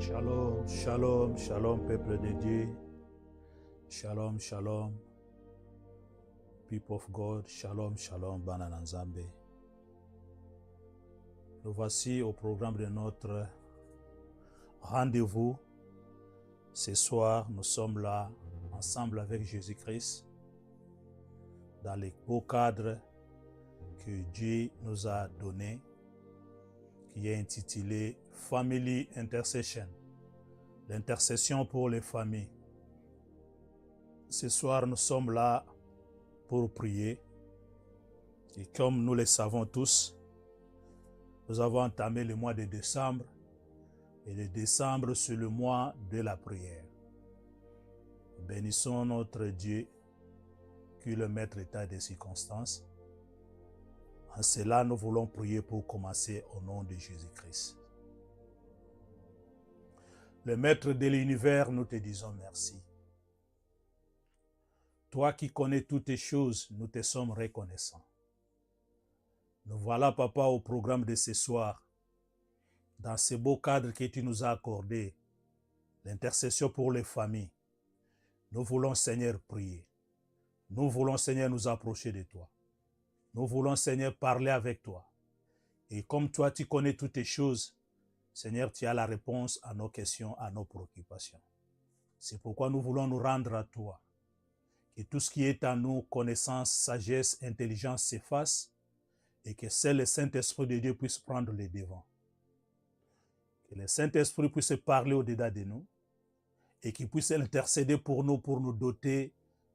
Shalom, shalom, shalom, peuple de Dieu. Shalom, shalom, people of God. Shalom, shalom, Banana Nzambe. Nous voici au programme de notre rendez-vous. Ce soir, nous sommes là, ensemble avec Jésus-Christ, dans les beaux cadres que Dieu nous a donnés, qui est intitulé Family Intercession, l'intercession pour les familles. Ce soir, nous sommes là pour prier. Et comme nous le savons tous, nous avons entamé le mois de décembre. Et le décembre, c'est le mois de la prière. Bénissons notre Dieu, qui est le maître état des circonstances. En cela, nous voulons prier pour commencer au nom de Jésus-Christ. Le maître de l'univers, nous te disons merci. Toi qui connais toutes les choses, nous te sommes reconnaissants. Nous voilà, Papa, au programme de ce soir, dans ce beau cadre que tu nous as accordé, l'intercession pour les familles. Nous voulons, Seigneur, prier. Nous voulons, Seigneur, nous approcher de toi. Nous voulons, Seigneur, parler avec toi. Et comme toi, tu connais toutes les choses, Seigneur, tu as la réponse à nos questions, à nos préoccupations. C'est pourquoi nous voulons nous rendre à toi. Que tout ce qui est en nous, connaissance, sagesse, intelligence, s'efface et que seul le Saint-Esprit de Dieu puisse prendre les devants. Que le Saint-Esprit puisse parler au-dedans de nous et qu'il puisse intercéder pour nous doter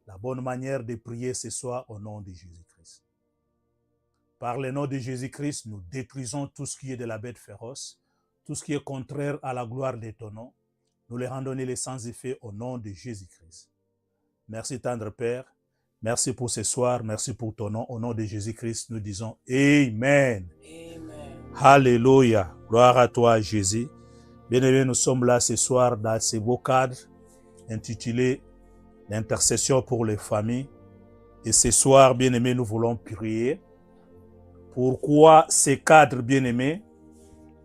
la bonne manière de prier ce soir au nom de Jésus-Christ. Par le nom de Jésus-Christ, nous détruisons tout ce qui est de la bête féroce, tout ce qui est contraire à la gloire de ton nom. Nous les rendons les sans effet au nom de Jésus-Christ. Merci, tendre Père. Merci pour ce soir. Merci pour ton nom. Au nom de Jésus-Christ, nous disons Amen. Amen. Alléluia. Gloire à toi, Jésus. Bien-aimés, nous sommes là ce soir dans ce beau cadre intitulé l'intercession pour les familles. Et ce soir, bien-aimés, nous voulons prier. Pourquoi ce cadre, bien-aimés?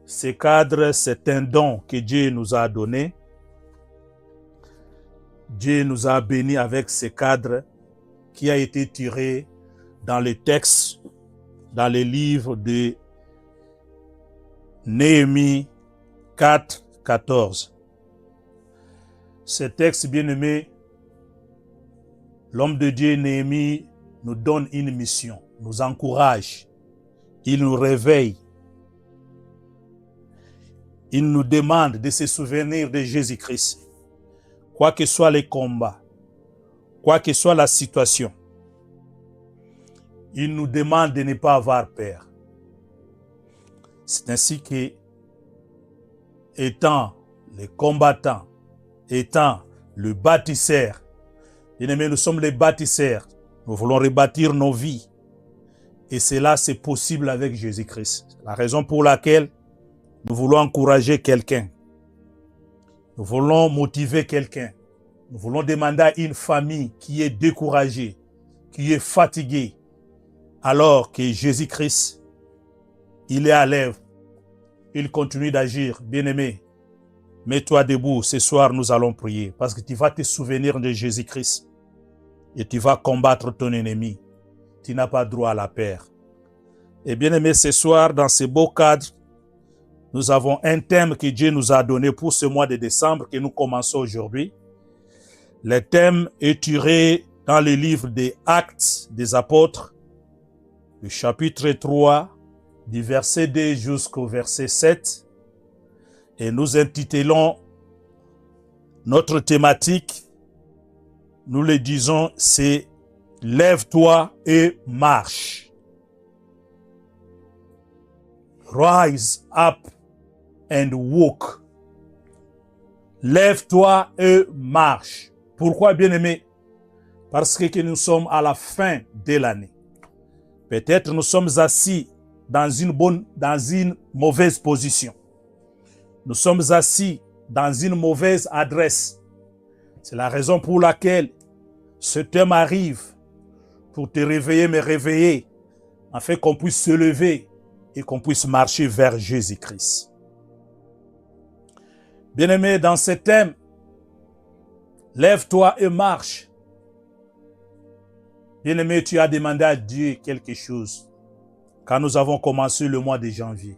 Ce cadre, c'est un don que Dieu nous a donné. Dieu nous a bénis avec ce cadre qui a été tiré dans les textes, dans les livres de Néhémie 4, 14. Ce texte, bien-aimé, l'homme de Dieu Néhémie nous donne une mission, nous encourage, il nous réveille. Il nous demande de se souvenir de Jésus-Christ. Quoi que soit les combats, quoi que soit la situation, il nous demande de ne pas avoir peur. C'est ainsi que, étant les combattants, étant le bâtisseur, bien-aimés, nous sommes les bâtisseurs, nous voulons rebâtir nos vies. Et cela, c'est possible avec Jésus-Christ. La raison pour laquelle nous voulons encourager quelqu'un. Nous voulons motiver quelqu'un. Nous voulons demander à une famille qui est découragée, qui est fatiguée, alors que Jésus-Christ, il est à l'œuvre. Il continue d'agir. Bien-aimé, mets-toi debout. Ce soir, nous allons prier parce que tu vas te souvenir de Jésus-Christ et tu vas combattre ton ennemi. Tu n'as pas droit à la peur. Et bien-aimé, ce soir, dans ce beau cadre, nous avons un thème que Dieu nous a donné pour ce mois de décembre que nous commençons aujourd'hui. Le thème est tiré dans le livre des Actes des Apôtres, le chapitre 3, du verset 2 jusqu'au verset 7. Et nous intitulons notre thématique, nous le disons, c'est « Lève-toi et marche ». Rise up and walk. Lève-toi et marche. Pourquoi, bien-aimé? Parce que nous sommes à la fin de l'année. Peut-être nous sommes assis dans une mauvaise position. Nous sommes assis dans une mauvaise adresse. C'est la raison pour laquelle ce thème arrive pour te réveiller, me réveiller, afin qu'on puisse se lever et qu'on puisse marcher vers Jésus-Christ. Bien-aimé, dans ce thème, lève-toi et marche. Bien-aimé, tu as demandé à Dieu quelque chose quand nous avons commencé le mois de janvier.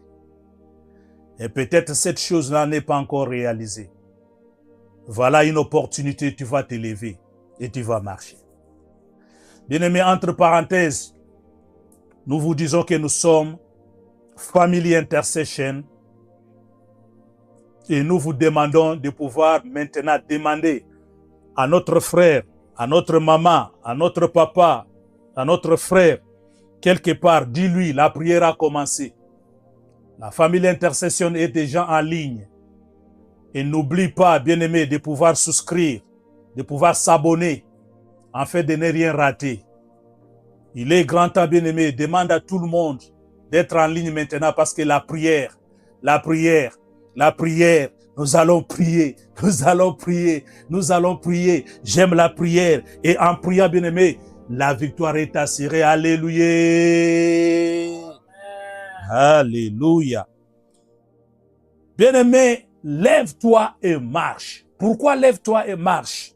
Et peut-être cette chose-là n'est pas encore réalisée. Voilà une opportunité, tu vas te lever et tu vas marcher. Bien-aimé, entre parenthèses, nous vous disons que nous sommes Family Intercession et nous vous demandons de pouvoir maintenant demander à notre frère, à notre maman, à notre papa, à notre frère, quelque part, dis-lui, la prière a commencé. La Family Intercession est déjà en ligne. Et n'oublie pas, bien-aimé, de pouvoir souscrire, de pouvoir s'abonner, afin de ne rien rater. Il est grand temps, bien-aimé, demande à tout le monde d'être en ligne maintenant parce que la prière, nous allons prier, nous allons prier. J'aime la prière et en priant, bien-aimé, la victoire est assurée. Alléluia. Alléluia. Bien-aimé, lève-toi et marche. Pourquoi lève-toi et marche?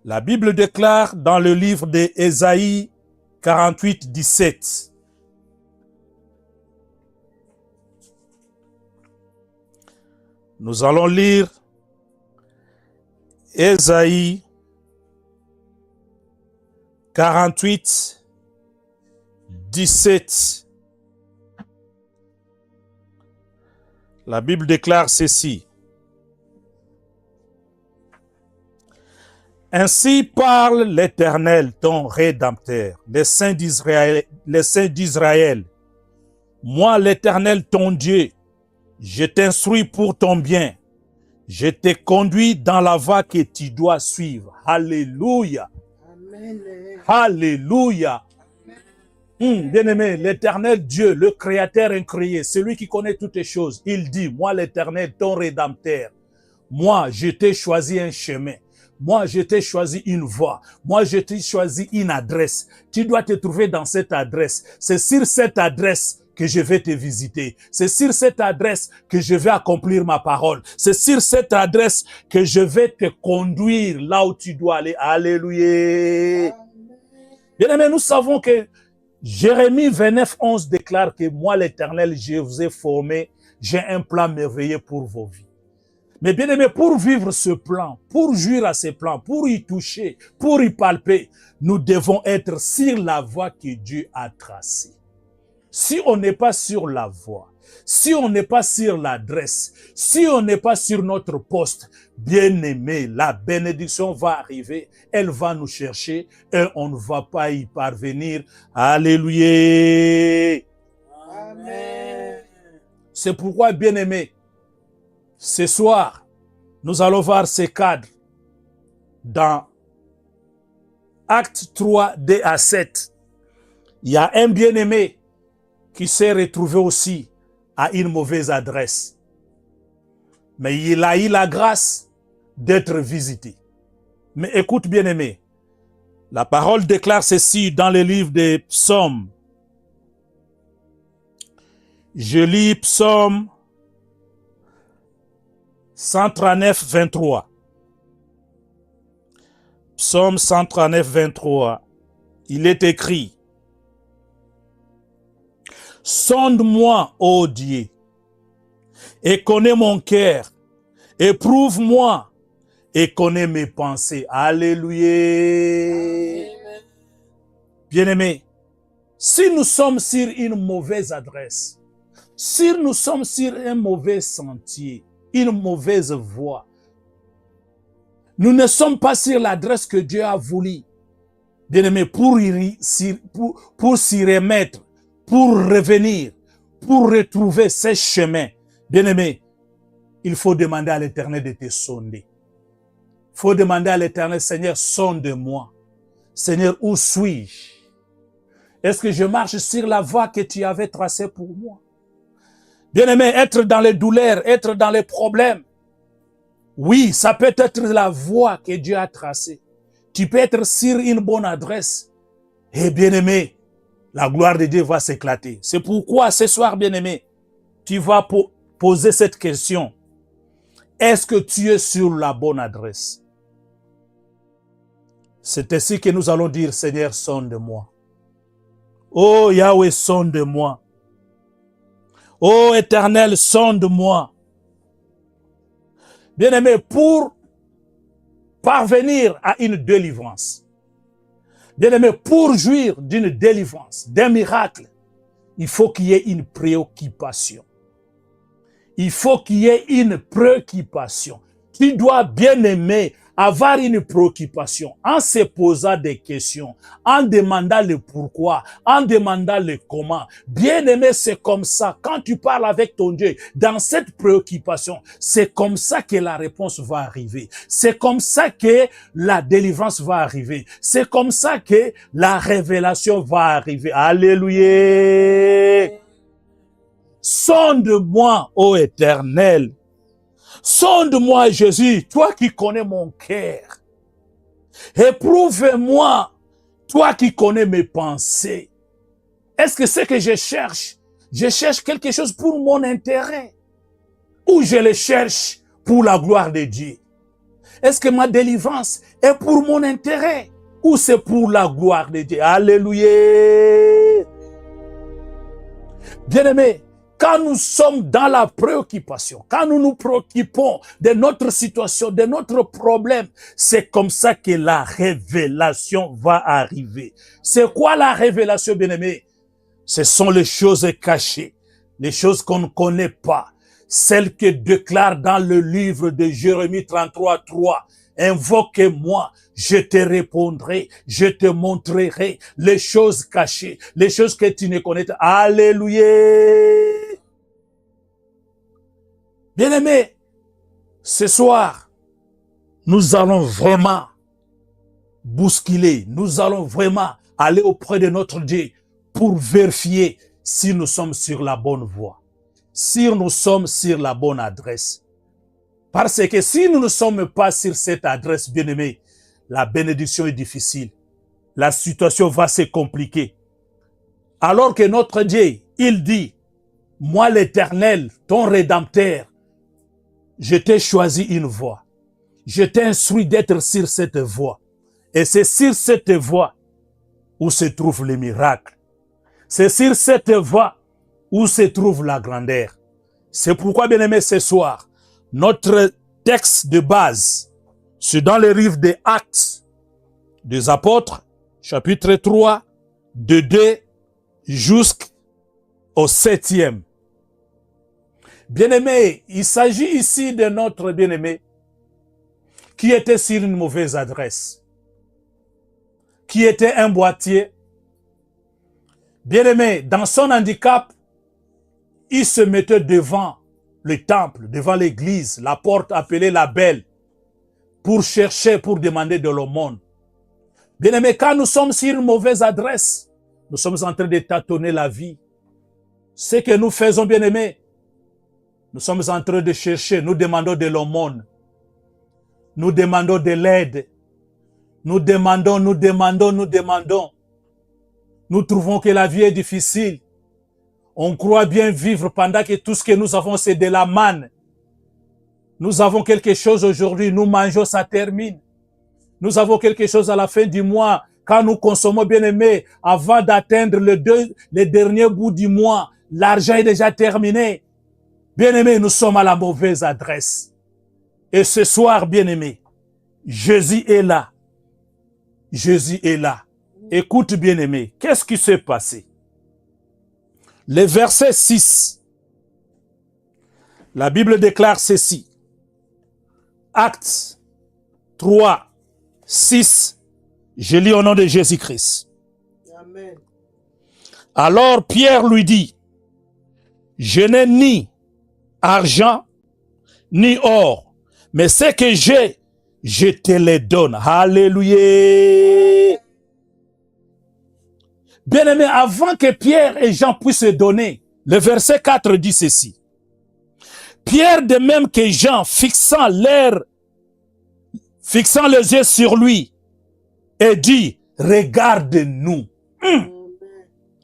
La Bible déclare dans le livre d'Ésaïe 48, 17. Nous allons lire Ésaïe 48, 17. La Bible déclare ceci. Ainsi parle l'Éternel, ton Rédempteur, les saints d'Israël. Moi, l'Éternel, ton Dieu, je t'instruis pour ton bien. Je te conduis dans la voie que tu dois suivre. Alléluia. Amen. Alléluia. Bien-aimé, l'Éternel Dieu, le Créateur incréé, celui qui connaît toutes les choses, il dit, moi l'Éternel, ton Rédempteur, moi je t'ai choisi un chemin. Moi, je t'ai choisi une voie. Moi, je t'ai choisi une adresse. Tu dois te trouver dans cette adresse. C'est sur cette adresse que je vais te visiter. C'est sur cette adresse que je vais accomplir ma parole. C'est sur cette adresse que je vais te conduire là où tu dois aller. Alléluia. Bien-aimés, nous savons que Jérémie 29, 11 déclare que moi, l'Éternel, je vous ai formé. J'ai un plan merveilleux pour vos vies. Mais bien aimé, pour vivre ce plan, pour jouir à ce plan, pour y toucher, pour y palper, nous devons être sur la voie que Dieu a tracée. Si on n'est pas sur la voie, si on n'est pas sur l'adresse, si on n'est pas sur notre poste, bien aimé, la bénédiction va arriver, elle va nous chercher et on ne va pas y parvenir. Alléluia. Amen. C'est pourquoi, bien aimé, ce soir, nous allons voir ces cadres dans Acte 3, 2 à 7. Il y a un bien-aimé qui s'est retrouvé aussi à une mauvaise adresse. Mais il a eu la grâce d'être visité. Mais écoute, bien-aimé, la parole déclare ceci dans le livre des Psaumes. Je lis Psaume 139, 23. Psaume 139, 23. Il est écrit: sonde-moi, ô Dieu, et connais mon cœur, éprouve-moi et connais mes pensées. Alléluia. Bien-aimés, si nous sommes sur une mauvaise adresse, si nous sommes sur un mauvais sentier, une mauvaise voie, nous ne sommes pas sur l'adresse que Dieu a voulu. Bien-aimés, pour s'y remettre, pour revenir, pour retrouver ces chemins, bien-aimés, il faut demander à l'Éternel de te sonder. Il faut demander à l'Éternel, Seigneur, sonde-moi. Seigneur, où suis-je? Est-ce que je marche sur la voie que tu avais tracée pour moi? Bien-aimé, être dans les douleurs, être dans les problèmes, oui, ça peut être la voie que Dieu a tracée. Tu peux être sur une bonne adresse. Et bien-aimé, la gloire de Dieu va s'éclater. C'est pourquoi ce soir, bien-aimé, tu vas poser cette question. Est-ce que tu es sur la bonne adresse? C'est ainsi que nous allons dire, Seigneur, sonde-moi. Oh Yahweh, sonde-moi. Oh Éternel, sonde-moi. Bien-aimé, pour parvenir à une délivrance, bien-aimé, pour jouir d'une délivrance, d'un miracle, il faut qu'il y ait une préoccupation. Il faut qu'il y ait une préoccupation. Tu dois, bien-aimé, avoir une préoccupation en se posant des questions, en demandant le pourquoi, en demandant le comment. Bien-aimé, c'est comme ça. Quand tu parles avec ton Dieu, dans cette préoccupation, c'est comme ça que la réponse va arriver. C'est comme ça que la délivrance va arriver. C'est comme ça que la révélation va arriver. Alléluia. Sonde-moi, ô Éternel. Sonde-moi, Jésus, toi qui connais mon cœur. Éprouve-moi, toi qui connais mes pensées. Est-ce que c'est que je cherche quelque chose pour mon intérêt? Ou je le cherche pour la gloire de Dieu? Est-ce que ma délivrance est pour mon intérêt? Ou c'est pour la gloire de Dieu? Alléluia! Bien-aimé, quand nous sommes dans la préoccupation, quand nous nous préoccupons de notre situation, de notre problème, c'est comme ça que la révélation va arriver. C'est quoi la révélation, bien-aimé? Ce sont les choses cachées, les choses qu'on ne connaît pas, celles que déclare dans le livre de Jérémie 33:3. Invoque-moi, je te répondrai, je te montrerai les choses cachées, les choses que tu ne connais pas. Alléluia! Bien-aimés, ce soir, nous allons vraiment bousculer, nous allons vraiment aller auprès de notre Dieu pour vérifier si nous sommes sur la bonne voie, si nous sommes sur la bonne adresse. Parce que si nous ne sommes pas sur cette adresse, bien-aimés, la bénédiction est difficile. La situation va se compliquer. Alors que notre Dieu, il dit, moi l'Éternel, ton Rédempteur, je t'ai choisi une voie. Je t'ai instruit d'être sur cette voie. Et c'est sur cette voie où se trouve le miracle. C'est sur cette voie où se trouve la grandeur. C'est pourquoi, bien-aimés, ce soir, notre texte de base, c'est dans les livres des Actes des Apôtres, chapitre 3, de 2 jusqu'au 7e. Bien-aimé, il s'agit ici de notre bien-aimé qui était sur une mauvaise adresse, qui était un boîtier. Bien-aimé, dans son handicap, il se mettait devant le temple, devant l'église, la porte appelée la Belle, pour chercher, pour demander de l'aumône. Bien-aimé, quand nous sommes sur une mauvaise adresse, nous sommes en train de tâtonner la vie. Ce que nous faisons, bien-aimé, nous sommes en train de chercher, nous demandons de l'aumône. Nous demandons de l'aide. Nous demandons. Nous trouvons que la vie est difficile. On croit bien vivre pendant que tout ce que nous avons, c'est de la manne. Nous avons quelque chose aujourd'hui, nous mangeons, ça termine. Nous avons quelque chose à la fin du mois. Quand nous consommons, bien aimé, avant d'atteindre le dernier bout du mois, l'argent est déjà terminé. Bien aimé, nous sommes à la mauvaise adresse. Et ce soir, bien aimé, Jésus est là. Jésus est là. Écoute, bien aimé, qu'est-ce qui s'est passé? Le verset 6. La Bible déclare ceci. Actes 3, 6. Je lis au nom de Jésus-Christ. Amen. Alors Pierre lui dit, je n'ai ni argent, ni or, mais ce que j'ai, je te les donne. Alléluia. Bien-aimé, avant que Pierre et Jean puissent se donner, le verset 4 dit ceci. Pierre, de même que Jean, fixant les yeux sur lui, et dit, regarde-nous.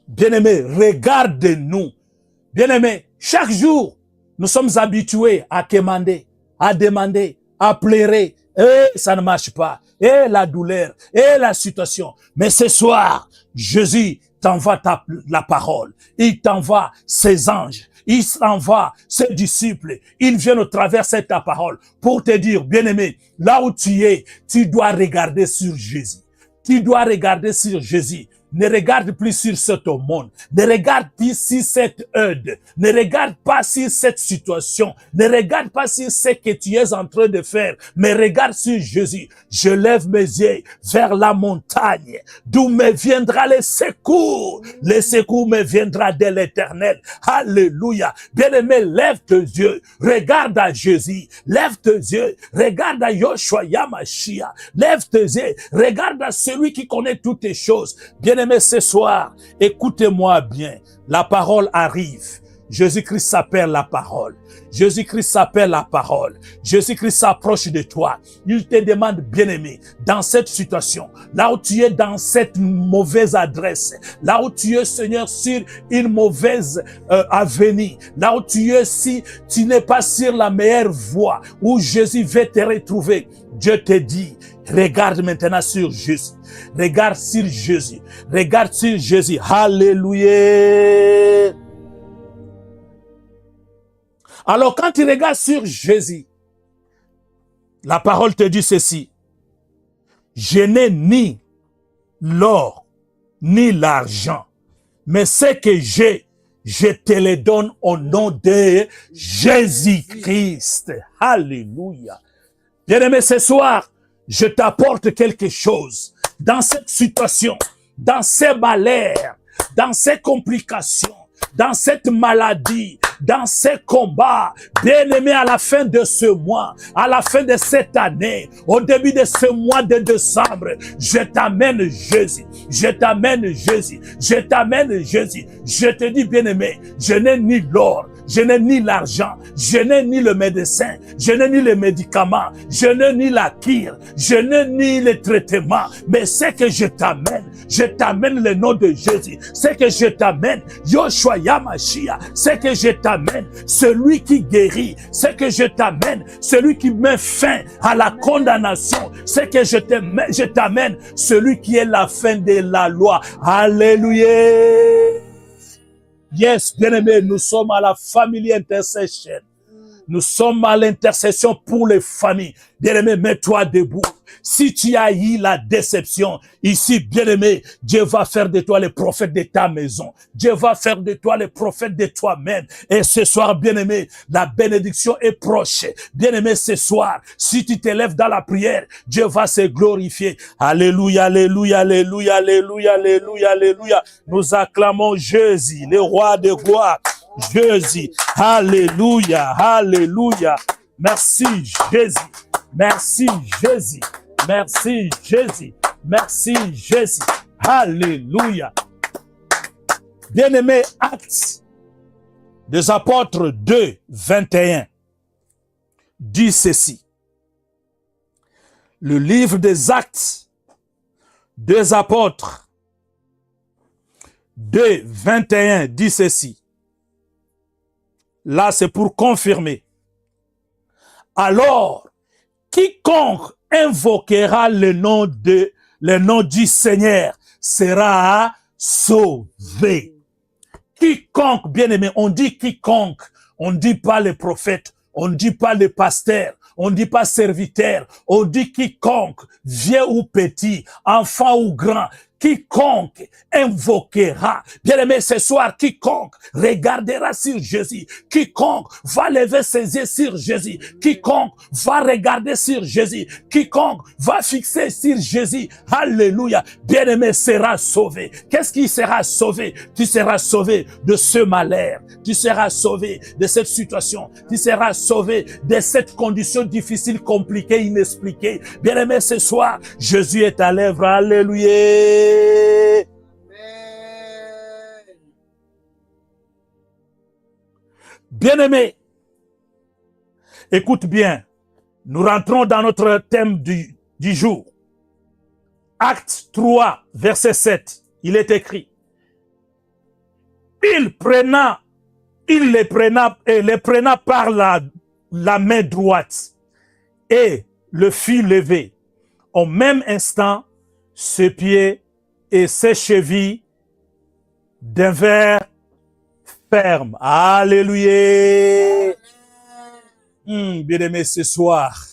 Bien-aimé, regarde-nous. Bien-aimé, chaque jour, Nous sommes habitués à quémander, à demander, à pleurer. Et ça ne marche pas. Et la douleur, et la situation. Mais ce soir, Jésus t'envoie la parole. Il t'envoie ses anges. Il t'envoie ses disciples. Ils viennent au travers de ta parole pour te dire, bien-aimé, là où tu es, tu dois regarder sur Jésus. Tu dois regarder sur Jésus. Ne regarde plus sur ce monde. Ne regarde plus sur cette œuvre. Ne regarde pas sur cette situation. Ne regarde pas sur ce que tu es en train de faire. Mais regarde sur Jésus. Je lève mes yeux vers la montagne, d'où me viendra le secours. Le secours me viendra de l'Éternel. Alléluia. Bien-aimé, lève tes yeux. Regarde à Jésus. Lève tes yeux. Regarde à Yoshua Yamashia. Lève tes yeux. Regarde à celui qui connaît toutes les choses. Bien-aimé, ce soir, écoutez-moi bien. La parole arrive. Jésus-Christ s'appelle la parole. Jésus-Christ s'appelle la parole. Jésus-Christ s'approche de toi. Il te demande, bien-aimé, dans cette situation, là où tu es dans cette mauvaise adresse, là où tu es, Seigneur, sur une mauvaise avenue, là où tu es, si tu n'es pas sur la meilleure voie, où Jésus veut te retrouver, Dieu te dit, regarde maintenant sur Jésus. Regarde sur Jésus. Regarde sur Jésus. Alléluia. Alors quand tu regardes sur Jésus, la parole te dit ceci. Je n'ai ni l'or, ni l'argent, mais ce que j'ai, je te le donne au nom de Jésus-Christ. Alléluia. Bien-aimé, ce soir, je t'apporte quelque chose dans cette situation, dans ces malheurs, dans ces complications, dans cette maladie, dans ces combats. Bien-aimé, à la fin de ce mois, à la fin de cette année, au début de ce mois de décembre, je t'amène Jésus. Je t'amène Jésus. Je t'amène Jésus. Je te dis, bien-aimé, je n'ai ni l'or, je n'ai ni l'argent, je n'ai ni le médecin, je n'ai ni les médicaments, je n'ai ni la cure, je n'ai ni le traitement, mais c'est que je t'amène le nom de Jésus, c'est que je t'amène Yoshua Yamashia, c'est que je t'amène celui qui guérit, c'est que je t'amène celui qui met fin à la condamnation, c'est que je t'amène celui qui est la fin de la loi. Alléluia. Yes, bien-aimé, nous sommes à la Family Intercession. Nous sommes à l'intercession pour les familles. Bien-aimé, mets-toi debout. Si tu as eu la déception, ici, bien-aimé, Dieu va faire de toi le prophète de ta maison. Dieu va faire de toi le prophète de toi-même. Et ce soir, bien-aimé, la bénédiction est proche. Bien-aimé, ce soir, si tu te lèves dans la prière, Dieu va se glorifier. Alléluia, alléluia, alléluia, alléluia, alléluia, alléluia. Nous acclamons Jésus, le roi de gloire. Jésus, alléluia, alléluia. Merci Jésus, merci Jésus, merci Jésus, merci Jésus, alléluia. Bien-aimé, Actes des Apôtres 2, 21 dit ceci. Le livre des Actes des Apôtres 2, 21 dit ceci. Là, c'est pour confirmer. Alors, quiconque invoquera le nom du Seigneur sera sauvé. Quiconque, bien-aimé, on dit quiconque, on ne dit pas les prophètes, on ne dit pas les pasteurs, on ne dit pas serviteur, on dit quiconque, vieux ou petit, enfant ou grand, quiconque invoquera, bien-aimé, ce soir, quiconque regardera sur Jésus, quiconque va lever ses yeux sur Jésus, quiconque va regarder sur Jésus, quiconque va fixer sur Jésus, alléluia, bien-aimé, sera sauvé. Qu'est-ce qui sera sauvé? Tu seras sauvé de ce malheur, tu seras sauvé de cette situation, tu seras sauvé de cette condition difficile, compliquée, inexpliquée. Bien-aimé, ce soir, Jésus est à l'œuvre, alléluia. Bien-aimé, écoute bien, nous rentrons dans notre thème du jour. Acte 3, verset 7, il est écrit. Il prenant Il les prenait par la main droite et le fit lever. Au même instant, ses pieds et ses chevilles devinrent fermes. Alléluia. Bien-aimé, ce soir,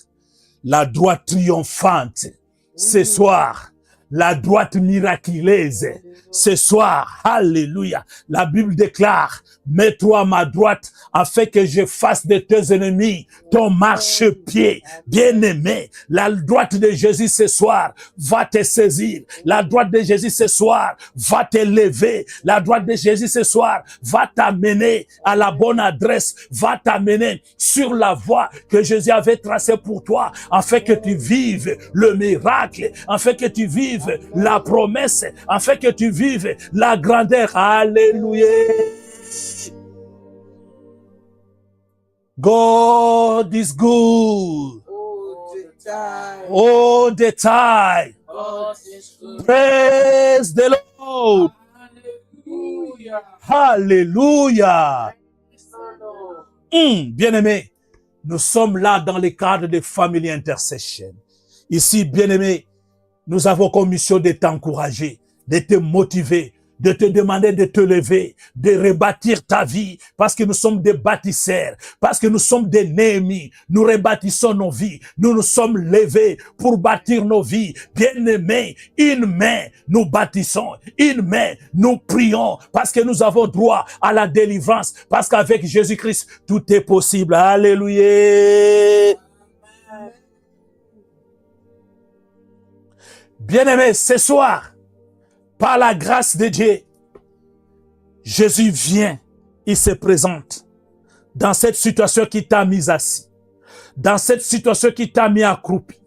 la droite triomphante. Ce soir, la droite miraculeuse. Ce soir, alléluia, la Bible déclare, mets-toi à ma droite afin que je fasse de tes ennemis ton marchepied. Bien-aimé, la droite de Jésus ce soir va te saisir. La droite de Jésus ce soir va te lever. La droite de Jésus ce soir va t'amener à la bonne adresse, va t'amener sur la voie que Jésus avait tracée pour toi, afin que tu vives le miracle, afin que tu vives la promesse, afin que tu vives la grandeur. Alléluia. God is good. All the time. Praise the Lord. Hallelujah. Bien-aimé, nous sommes là dans le cadre de Family Intercession. Ici, bien-aimé, nous avons comme mission de t'encourager, de te motiver, de te demander de te lever, de rebâtir ta vie, parce que nous sommes des bâtisseurs, parce que nous sommes des Néhémies. Nous rebâtissons nos vies, nous nous sommes levés pour bâtir nos vies. Bien-aimés, une main, nous bâtissons, une main, nous prions, parce que nous avons droit à la délivrance, parce qu'avec Jésus-Christ, tout est possible. Alléluia. Bien-aimés, ce soir, par la grâce de Dieu, Jésus vient, il se présente dans cette situation qui t'a mis assis, dans cette situation qui t'a mis accroupi,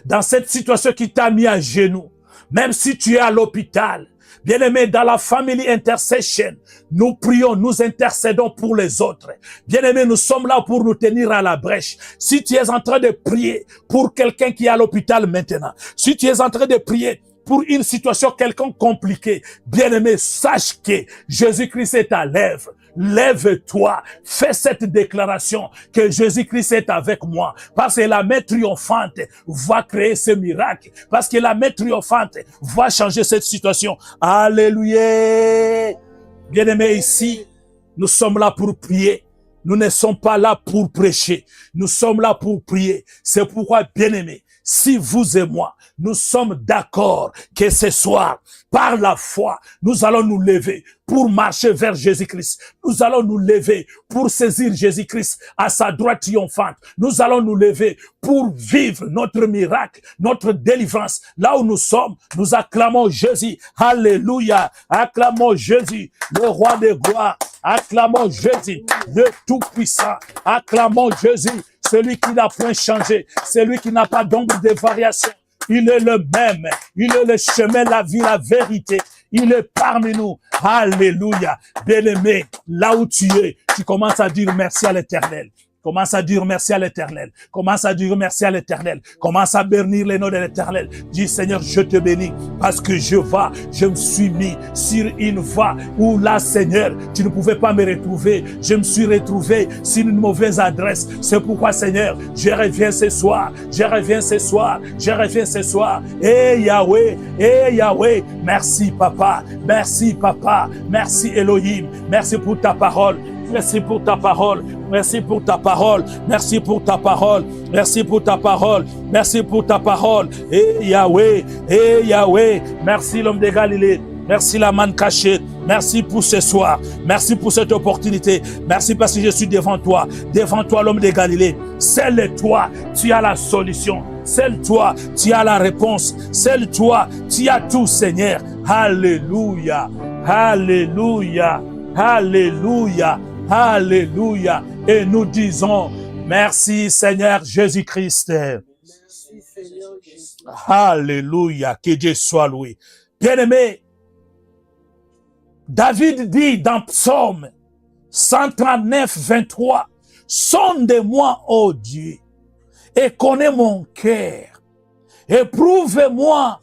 dans cette situation qui t'a mis à genoux, même si tu es à l'hôpital. Bien-aimé, dans la Family Intercession, nous prions, nous intercédons pour les autres. Bien-aimé, nous sommes là pour nous tenir à la brèche. Si tu es en train de prier pour quelqu'un qui est à l'hôpital maintenant, si tu es en train de prier pour une situation quelconque compliquée, bien-aimé, sache que Jésus-Christ est à l'œuvre. Lève-toi, fais cette déclaration que Jésus-Christ est avec moi, parce que la main triomphante va créer ce miracle, parce que la main triomphante va changer cette situation. Alléluia. Bien-aimé, ici, nous sommes là pour prier. Nous ne sommes pas là pour prêcher. Nous sommes là pour prier. C'est pourquoi, bien-aimé, si vous et moi, nous sommes d'accord que ce soir, par la foi, nous allons nous lever pour marcher vers Jésus-Christ. Nous allons nous lever pour saisir Jésus-Christ à sa droite triomphante. Nous allons nous lever pour vivre notre miracle, notre délivrance. Là où nous sommes, nous acclamons Jésus. Alléluia. Acclamons Jésus, le roi de gloire. Acclamons Jésus, le tout-puissant. Acclamons Jésus, celui qui n'a point changé, celui qui n'a pas d'ombre de variation. Il est le même. Il est le chemin, la vie, la vérité. Il est parmi nous. Alléluia. Bien-aimé, là où tu es, tu commences à dire merci à l'Éternel. Commence à dire merci à l'Éternel. Commence à dire merci à l'Éternel. Commence à bénir le nom de l'Éternel. Dis, Seigneur, je te bénis parce que je me suis mis sur une voie où là, Seigneur, tu ne pouvais pas me retrouver. Je me suis retrouvé sur une mauvaise adresse. C'est pourquoi, Seigneur, je reviens ce soir. Je reviens ce soir. Je reviens ce soir. Eh Yahweh, merci Papa. Merci Papa. Merci Elohim. Merci pour ta parole. Merci pour ta parole. Merci pour ta parole. Merci pour ta parole. Merci pour ta parole. Merci pour ta parole. Eh Yahweh. Merci l'homme de Galilée. Merci la manne cachée. Merci pour ce soir. Merci pour cette opportunité. Merci parce que je suis devant toi. Devant toi, l'homme de Galilée. Seul toi, tu as la solution. Seul toi, tu as la réponse. Seul toi, tu as tout, Seigneur. Alléluia. Alléluia. Alléluia. Alléluia. Et nous disons, merci Seigneur Jésus-Christ. Merci Seigneur Jésus. Alléluia. Que Dieu soit loué. Bien-aimé, David dit dans Psaume 139, 23, sonde-moi, ô Dieu, et connais mon cœur. Éprouve-moi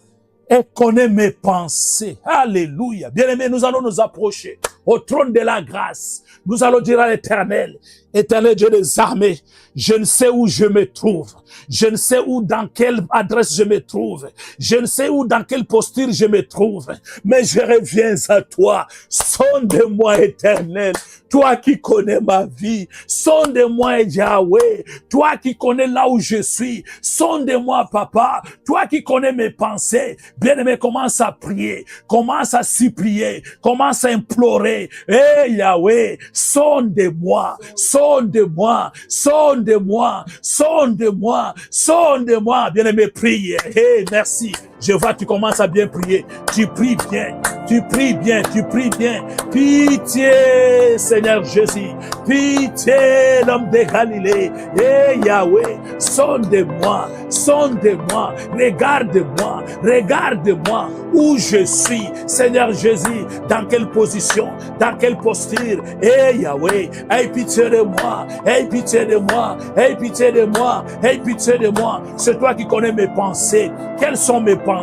et connais mes pensées. Alléluia. Bien-aimé, nous allons nous approcher. au trône de la grâce. Nous allons dire à l'Éternel, Éternel Dieu des armées, je ne sais où je me trouve. Je ne sais où, dans quelle adresse je me trouve. Je ne sais où, dans quelle posture je me trouve. Mais je reviens à toi. Sonde-moi, Éternel. Toi qui connais ma vie. Sonde-moi, Yahweh. Toi qui connais là où je suis. Sonde-moi, Papa. Toi qui connais mes pensées. Bien-aimé, commence à prier. Commence à supplier. Commence à implorer. Hey, Yahweh, sonde-moi. Sonde-moi. Sonde-moi. Sonde-moi. Sonde-moi. Bien-aimé, prie. Hey, merci. Je vois, tu commences à bien prier. Tu pries bien. Tu pries bien. Tu pries bien. Pitié, Seigneur Jésus. Pitié, l'homme de Galilée. Eh, Yahweh, sonde-moi. Sonde-moi. Regarde-moi. Regarde-moi où je suis. Seigneur Jésus, dans quelle position? Dans quelle posture? Eh, Yahweh, aie pitié de moi. Aie pitié de moi. Aie pitié de moi. Aie pitié de moi. C'est toi qui connais mes pensées. Quelles sont mes pensées?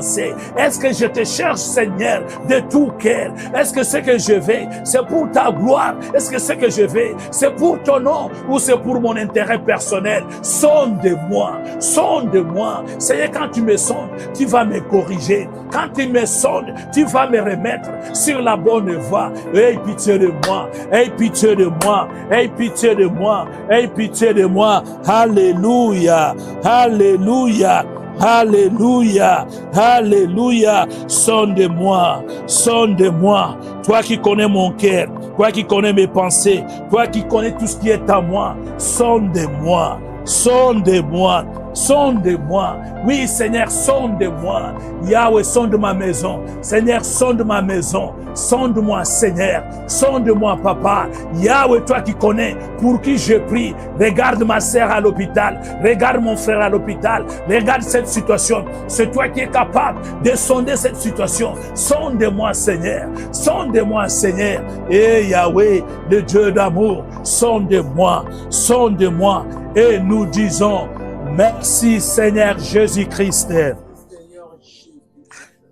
Est-ce que je te cherche, Seigneur, de tout cœur? Est-ce que ce que je vais, c'est pour ta gloire? Est-ce que ce que je vais, c'est pour ton nom ou c'est pour mon intérêt personnel? Sonde-moi, sonde-moi. Seigneur, quand tu me sondes, tu vas me corriger. Quand tu me sondes, tu vas me remettre sur la bonne voie. Aie pitié de moi, aie pitié de moi, aie pitié de moi, aie pitié de moi. Alléluia, alléluia. Alléluia, alléluia, sonde-moi, sonde-moi, toi qui connais mon cœur, toi qui connais mes pensées, toi qui connais tout ce qui est à moi, sonde-moi, sonde-moi, sonde-moi. Oui, Seigneur, sonde-moi. Yahweh, sonde ma maison. Seigneur, sonde ma maison. Sonde-moi, Seigneur. Sonde-moi, Papa. Yahweh, toi qui connais pour qui je prie. Regarde ma sœur à l'hôpital. Regarde mon frère à l'hôpital. Regarde cette situation. C'est toi qui es capable de sonder cette situation. Sonde-moi, Seigneur. Sonde-moi, Seigneur. Et Yahweh, le Dieu d'amour, sonde-moi. Sonde-moi. Et nous disons, merci Seigneur Jésus-Christ.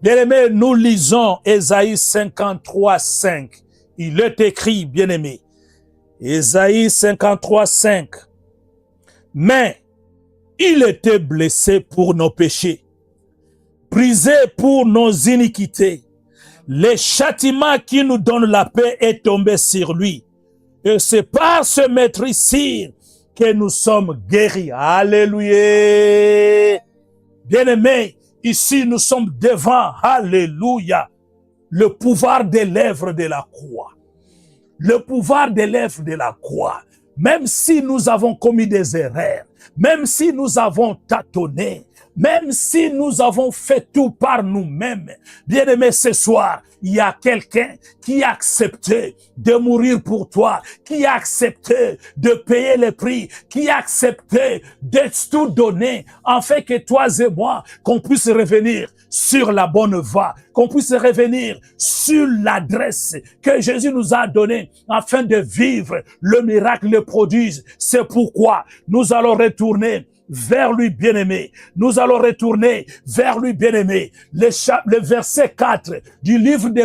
Bien-aimé, nous lisons Ésaïe 53, 5. Il est écrit, bien-aimé. Ésaïe 53, 5. Mais il était blessé pour nos péchés, brisé pour nos iniquités. Le châtiment qui nous donne la paix est tombé sur lui. Et c'est par ce maîtrisir que nous sommes guéris. Alléluia. Bien-aimés, ici nous sommes devant, alléluia, le pouvoir des lèvres de la croix. Le pouvoir des lèvres de la croix. Même si nous avons commis des erreurs, même si nous avons tâtonné, même si nous avons fait tout par nous-mêmes, bien-aimés, ce soir, il y a quelqu'un qui a accepté de mourir pour toi, qui a accepté de payer le prix, qui a accepté de tout donner, afin que toi et moi, qu'on puisse revenir sur la bonne voie, qu'on puisse revenir sur l'adresse que Jésus nous a donnée, afin de vivre le miracle, le prodige. C'est pourquoi nous allons retourner vers lui, bien-aimé. Nous allons retourner vers lui, bien-aimé. Le verset 4 du livre de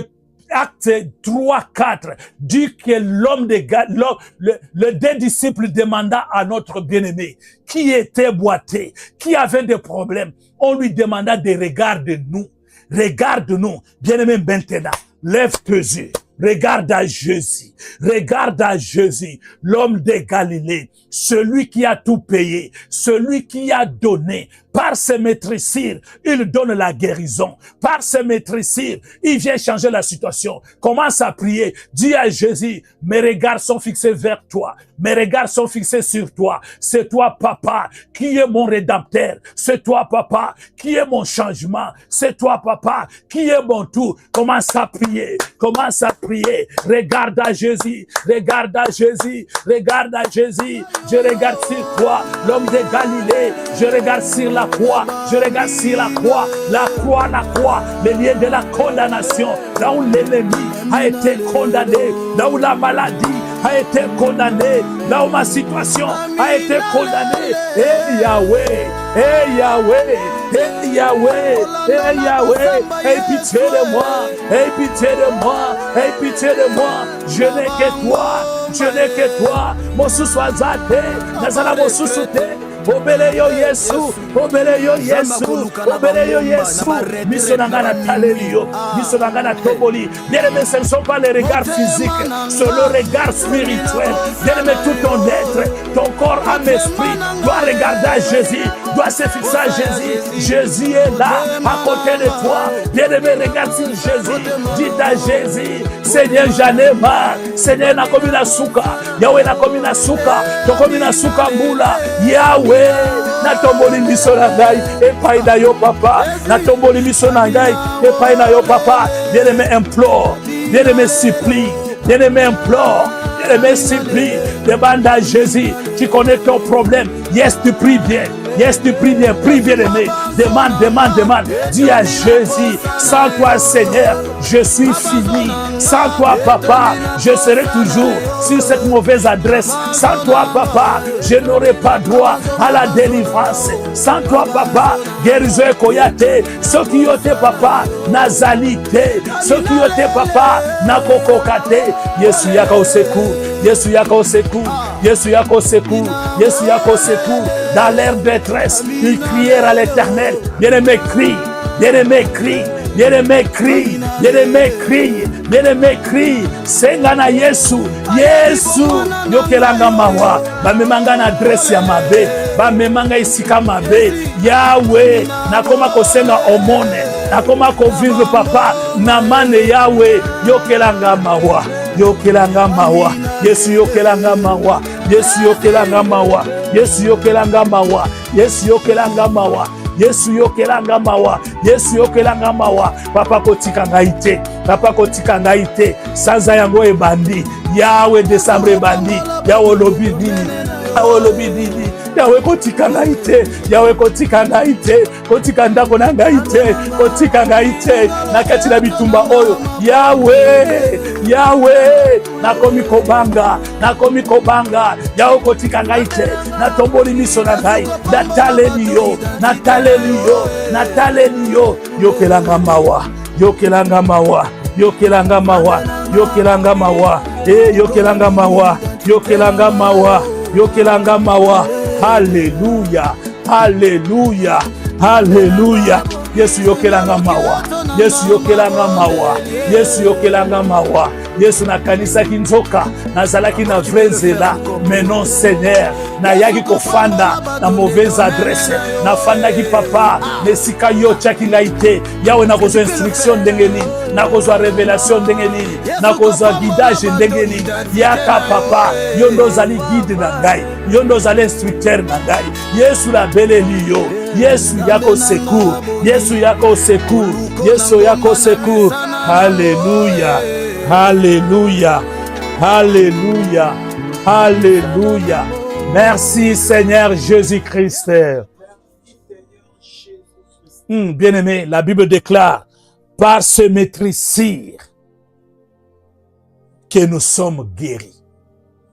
Actes 3, 4 dit que le deux disciples demanda à notre bien-aimé qui était boité, qui avait des problèmes. On lui demanda de regarder nous. Regarde-nous, bien-aimé, maintenant. Lève tes yeux. Regarde à Jésus, regarde à Jésus, l'homme de Galilée, celui qui a tout payé, celui qui a donné. Par ses maîtrisires, il donne la guérison. Par ses maîtrisires, il vient changer la situation. Commence à prier. Dis à Jésus, mes regards sont fixés vers toi. Mes regards sont fixés sur toi. C'est toi, Papa, qui est mon rédempteur. C'est toi, Papa, qui est mon changement. C'est toi, Papa, qui est mon tout. Commence à prier. Commence à prier. Regarde à Jésus. Regarde à Jésus. Regarde à Jésus. Je regarde sur toi, l'homme de Galilée. Je regarde sur la croix, je regarde sur la croix, le lieu de la condamnation, là où l'ennemi a été condamné, là où la maladie a été condamnée, là où ma situation a été condamnée. Hey Yahweh, hey Yahweh, hey Yahweh, hey Yahweh, aie pitié de moi, aie pitié de moi, aie pitié de moi. Je n'ai que toi, je n'ai que toi. Mon sous-soisate, nazala mon sous-soute. Obele yo Yesu, obele yo Yesu, obele yo Yesu. Miso nangana talelio, miso nangana toboli. Bien-aimé, ce ne sont pas les regards physiques, c'est le regard spirituel. Bien-aimé, tout ton être, ton corps, âme, esprit doit regarder à Jésus, doit se fixer à Jésus. Jésus est là, à côté de toi. Bien-aimé, regarde sur Jésus, dis à Jésus, Seigneur, j'en ai marre. Seigneur, na komi na suka, Yahweh na komi na suka, to komi na suka mbula, Yahweh. Na tomboli miso na ngai epai na yo papa, na tomboli miso na ngai epai na yo papa. Bien-aimé, implore, bien-aimé, supplie, bien-aimé, implore, bien-aimé, supplie, demande à Jésus. Tu connais ton problème, yes, tu pries bien. Yes, tu pries bien, prie bien-aimé. Demande, demande, demande. Dis à Jésus, sans toi, Seigneur, je suis fini. Sans toi, papa, je serai toujours sur cette mauvaise adresse. Sans toi, papa, je n'aurai pas droit à la délivrance. Sans toi, papa, guérison koyate. Ceux qui ont été papa, nazalité. Ceux qui ont été papa, nakokokate. Yesu yaka au secours. Yesu yaka au secours. Yesu yaka au secours. Yesu yaka au secours. Dans leur détresse, ils crièrent à l'Éternel. Bien-aimé, crie. Bien-aimé, crie. Bien-aimé, crie. Bien-aimé, crie. Bien-aimé, crie. Sengana Yesu. Yesu. Yokelanga mawa. Bamemanga na adresse ya mabe. Bamemanga isika mabe. Yahweh. Nakoma kosenga omone. Nakoma ko vivre papa. Namane Yahweh. Yokelanga mawa. Yokelanga mawa. Yesu yokelanga mawa. Yesu yokelanga mawa. Yesu yokelanga mawa. Yesu yokelanga mawa. Yesu yokelanga mawa. Yesu yokelanga mawa. Papa kotika ngaite. Papa kotika ngaite. Sanza yango ebandi. Yahweh décembre ebandi. Yahweh lobi nini. Yahweh lobi nini. Yahweh kotika ngaite. Yahweh kotika ngaite. Kotika ndako na ngaite. Kotika ngaite. Nakati na bitumba oyo. Yahweh. Yahweh. Nakomi kobanga. Nakomi kobanga. Yahweh kotika ngaite. Natomboli miso na ngai. Nataleli yo. Nataleli yo. Nataleli yo. Yokelanga mawa. Yokelanga mawa. Yokelanga mawa. Yokelanga mawa. Yokelanga mawa. Yokelanga mawa. Yokelanga mawa. Hallelujah. Hallelujah. Hallelujah. Yesu yokelanga mawa. Yesu yokelanga mawa. Yesu yokelanga mawa. Yesu na kanisa kinzoka nazalaki na vrenzela. Mais non Seigneur, na yaki kofanda na mauvaise adresse. Na fandaki papa nesika yo chaki ngaite. Yawe na kozo instruction ndenge nini, na kozo révélation ndenge nini, na kozo guidage ndenge nini. Yaka papa, yo ndo zali guide na ngai, yo ndo zali instructeur na ngai. Yesu la beleli yo. Yesu yako secours. Yesu yako secours. Yesu yako secours. Alléluia. Alléluia. Alléluia. Alléluia. Merci Seigneur Jésus-Christ. Bien-aimé, la Bible déclare, par ce maîtrisir que nous sommes guéris.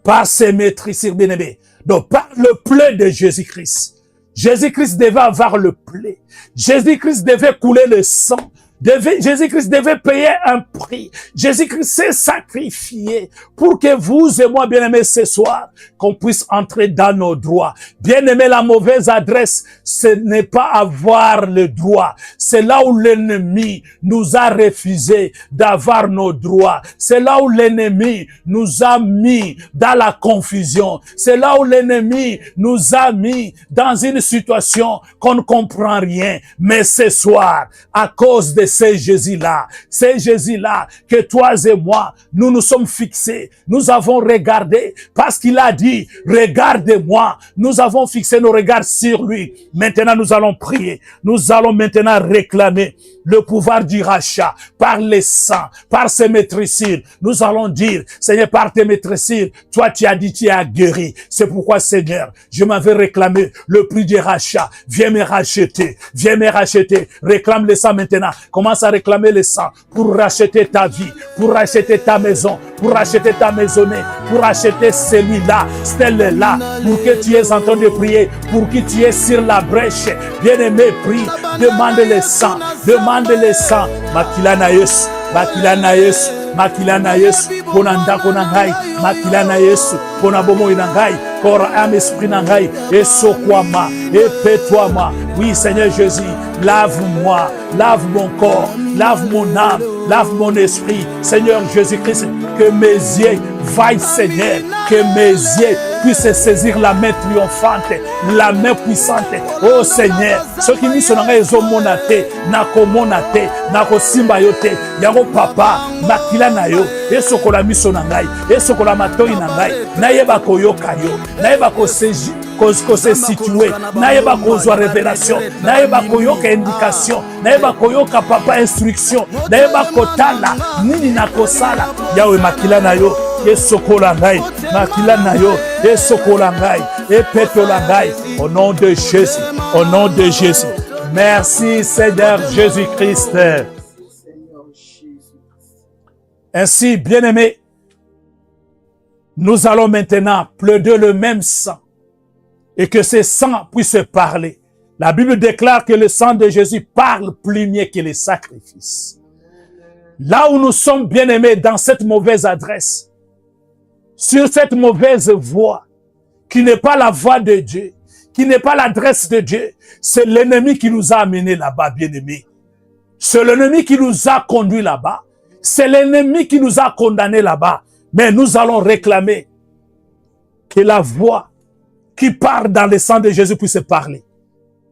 Par ce maîtrisir, bien-aimé. Donc, par le plaie de Jésus-Christ. Jésus-Christ devait avoir le plaie. Jésus-Christ devait couler le sang. Jésus-Christ devait payer un prix. Jésus-Christ s'est sacrifié pour que vous et moi, bien-aimés, ce soir, qu'on puisse entrer dans nos droits. Bien-aimés, la mauvaise adresse, ce n'est pas avoir le droit. C'est là où l'ennemi nous a refusé d'avoir nos droits. C'est là où l'ennemi nous a mis dans la confusion. C'est là où l'ennemi nous a mis dans une situation qu'on ne comprend rien. Mais ce soir, à cause de c'est Jésus-là, que toi et moi, nous nous sommes fixés, nous avons regardé, parce qu'il a dit, regardez-moi, nous avons fixé nos regards sur lui. Maintenant, nous allons prier, nous allons maintenant réclamer le pouvoir du rachat, par les sangs, par ses maîtrisures. Nous allons dire, Seigneur, par tes maîtrisures, toi tu as dit, tu as guéri. C'est pourquoi, Seigneur, je m'avais réclamé le prix du rachat. Viens me racheter, viens me racheter. Réclame-le ça maintenant. Commence à réclamer le sang pour racheter ta vie, pour racheter ta maison, pour racheter ta maisonnée, pour racheter celui-là, celle-là, pour que tu es en train de prier, pour que tu es sur la brèche. Bien-aimé, prie, demande le sang, demande le sang. Makila na Yesu, makila na Yesu, makila na Yesu, pona ndako na ngai, makila na Yesu, pona bomoi na ngai, corps, âme, esprit na ngai, et sokwama, et pétoie-moi. Oui, Seigneur Jésus, lave-moi, lave mon corps, lave mon âme, lave mon esprit. Seigneur Jésus-Christ, que mes yeux vaillent, Seigneur, que mes yeux puissent saisir la main triomphante, la main puissante. Oh Seigneur, ceux qui misent sur les monate, nako monate, nako simba yote, yango papa, makila na yo, et sokola miso na ngai, et sokola matoi na ngai, na yeba koyoka yo, na yeba ko se situer, na yeba kozwa révélation, na yeba koyoka indication, na yeba koyoka papa instruction, na yeba kotala nini na kosala. Yawe makila na yo, et sokola ngai, makila na yo, et sokola ngai, et petola ngai, au nom de Jésus, au nom de Jésus. Merci Seigneur Jésus-Christ. Ainsi, bien-aimés, nous allons maintenant plaider le même sang et que ce sang puisse parler. La Bible déclare que le sang de Jésus parle plus mieux que les sacrifices. Là où nous sommes bien-aimés dans cette mauvaise adresse, sur cette mauvaise voie, qui n'est pas la voie de Dieu, qui n'est pas l'adresse de Dieu, c'est l'ennemi qui nous a amenés là-bas, bien-aimés. C'est l'ennemi qui nous a conduits là-bas. C'est l'ennemi qui nous a condamnés là-bas. Mais nous allons réclamer que la voix qui part dans le sang de Jésus puisse parler.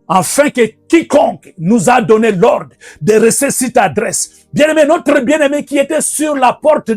Afin que quiconque nous a donné l'ordre de rester cette adresse. Bien-aimé, notre bien-aimé qui était sur la porte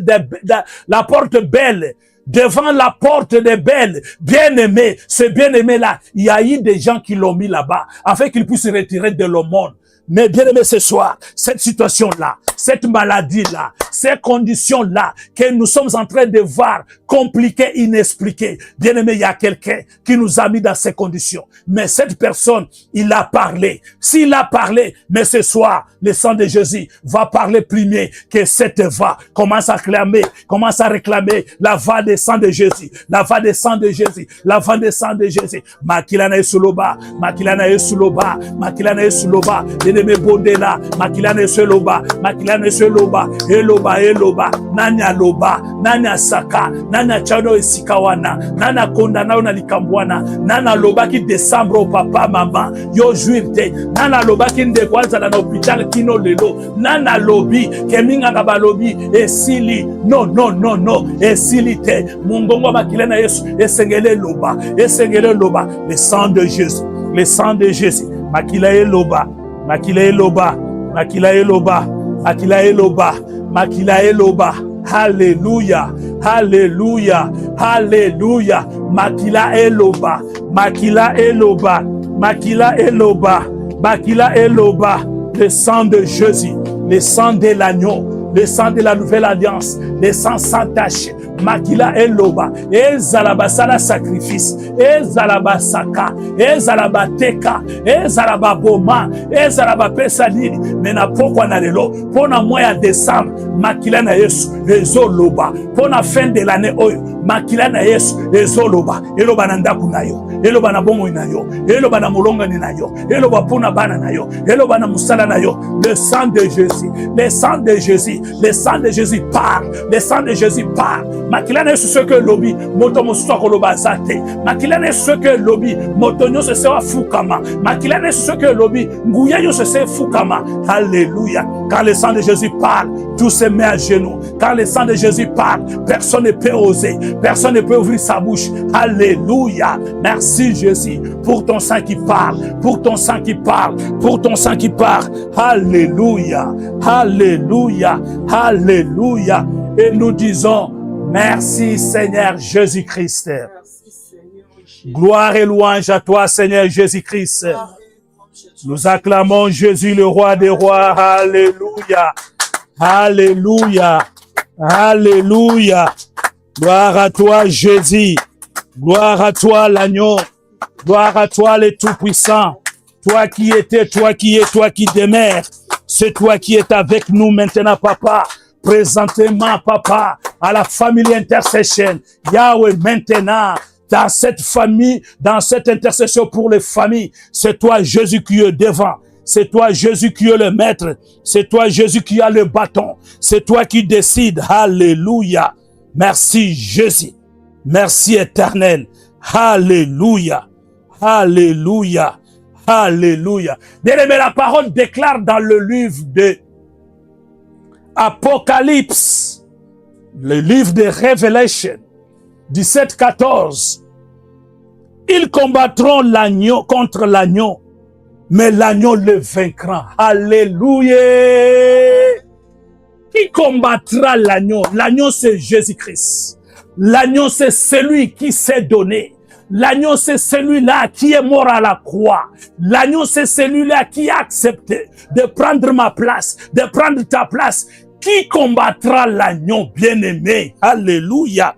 la porte belle, devant la porte des belles, bien-aimé, ce bien-aimé-là, il y a eu des gens qui l'ont mis là-bas, afin qu'il puisse se retirer de le monde. Mais bien aimé, ce soir, cette situation-là, cette maladie-là, ces conditions-là que nous sommes en train de voir compliquées, inexpliquées. Bien aimé, il y a quelqu'un qui nous a mis dans ces conditions. Mais cette personne, il a parlé. S'il a parlé, mais ce soir, le sang de Jésus va parler plus mieux que cette voix. Commence à clamer, commence à réclamer la voix des sang de Jésus, la voix des sang de Jésus, la voix des sang de Jésus. Makilana Esuloba, Makilana Esuloba, Makilana Esuloba. Bien-aimé Bondela, Makilane Seloba, Makilane Seloba, Eloba, Eloba, Nanya Loba, Nanya Saka, Nanya Chano Esikawana, Nana Kondana na Likambwana, Nana Loba qui décembre papa, maman, yo juirte, Nana Loba qui ndekwaza na hôpital kino lelo, Nana Lobi, Keminga na balobi, Esili, non, non, non, non, Esilite, Mungongo Makilana Yesu, Esengele Loba, le sang de Jésus, le sang de Jésus, Makila Eloba. Makila Eloba, Makila Eloba, Makila Eloba, Makila Eloba. Alléluia, Alléluia, Alléluia. Makila Eloba, Makila Eloba, Makila Eloba, Makila Eloba. Le sang de Jésus, le sang de l'agneau, le sang de la nouvelle alliance, le sang sans tache. Makila Eloba, Ezalaba sala sacrifice, Ezalaba saka, Ezalaba teka, Ezalaba boma, Ezalaba pesadini, mena pokwa na lelo, pona moya décembre, Makila na Yesu, Ezoloba, pona fin de l'année oyo, Makila na Yesu, Ezoloba, Eloba na ndaku na yo, Eloba na bomo na yo, Eloba na molonga ni na yo, Eloba pona bana na yo, Eloba na musala na yo, le sang de Jésus, le sang de Jésus, le sang de Jésus parle, le sang de Jésus parle. Makilane ce que lobby moto mosusu akoloba zate. Makilane ce que lobby moto nyonso se wa fukama. Makilane ce que lobby nguya nyonso se fukama. Alléluia. Quand le sang de Jésus parle, tout se met à genoux. Quand le sang de Jésus parle, personne ne peut oser, personne ne peut ouvrir sa bouche. Alléluia. Merci Jésus pour ton sang qui parle, pour ton sang qui parle, pour ton sang qui parle. Alléluia. Alléluia. Alléluia. Et nous disons merci Seigneur Jésus-Christ. Gloire et louange à toi Seigneur Jésus-Christ. Nous acclamons Jésus le roi des rois. Alléluia. Alléluia. Alléluia. Gloire à toi Jésus. Gloire à toi l'agneau. Gloire à toi le tout-puissant. Toi qui étais, toi qui es, toi qui demeures. C'est toi qui es avec nous maintenant, papa. Présentement, papa, à la famille intercession. Yahweh, maintenant, dans cette famille, dans cette intercession pour les familles, c'est toi, Jésus, qui est devant. C'est toi, Jésus, qui est le maître. C'est toi, Jésus, qui a le bâton. C'est toi qui décides. Alléluia. Merci, Jésus. Merci, éternel. Alléluia. Alléluia. Alléluia. Bien-aimé, la parole déclare dans le livre de Apocalypse, le livre de Révélation, 17-14, ils combattront l'agneau contre l'agneau, mais l'agneau le vaincra. Alléluia. Qui combattra l'agneau? L'agneau, c'est Jésus-Christ. L'agneau, c'est celui qui s'est donné. L'agneau, c'est celui-là qui est mort à la croix. L'agneau, c'est celui-là qui a accepté de prendre ma place, de prendre ta place. Qui combattra l'agneau, bien-aimé? Alléluia.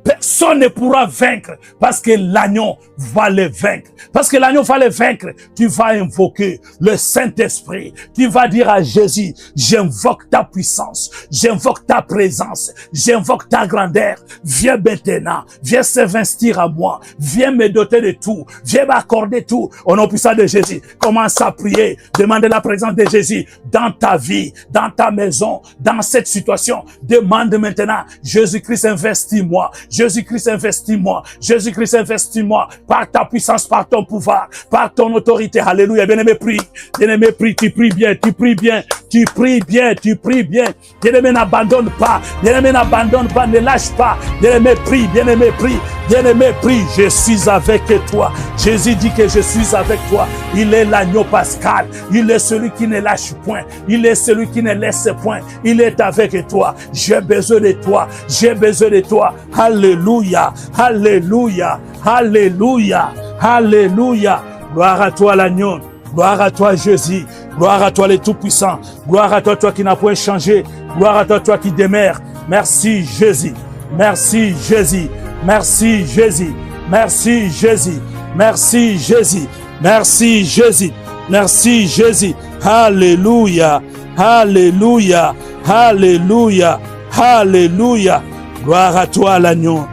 Personne ne pourra vaincre parce que l'agneau va le vaincre. Parce que l'agneau va le vaincre, tu vas invoquer le Saint-Esprit. Tu vas dire à Jésus, j'invoque ta puissance, j'invoque ta présence, j'invoque ta grandeur. Viens maintenant, viens s'investir à moi, viens me doter de tout, viens m'accorder tout. Au nom puissant de Jésus, commence à prier, demande la présence de Jésus dans ta vie, dans ta maison, dans cette situation. Demande maintenant, Jésus-Christ, investis-moi. Jésus-Christ, investis-moi. Jésus-Christ, investis-moi par ta puissance, par ton pouvoir, par ton autorité. Alléluia. Bien-aimé, prie. Bien-aimé, prie. Tu pries bien, tu pries bien, tu pries bien, tu pries bien. Bien-aimé, n'abandonne pas. Bien-aimé, n'abandonne pas, ne lâche pas. Bien-aimé, prie. Bien-aimé, prie. Bien-aimé, prie. Je suis avec toi. Jésus dit que je suis avec toi. Il est l'agneau pascal. Il est celui qui ne lâche point. Il est celui qui ne laisse point. Il est avec toi. J'ai besoin de toi. J'ai besoin de toi. Alléluia, alléluia, alléluia, alléluia. Gloire à toi l'agneau, gloire à toi Jésus, gloire à toi le Tout-Puissant, gloire à toi, toi qui n'as point changé, gloire à toi, toi qui demeures. Merci Jésus, merci Jésus, merci Jésus, merci Jésus, merci Jésus, merci Jésus, merci Jésus. Alléluia, alléluia, alléluia, alléluia. Gloire à toi l'agneau.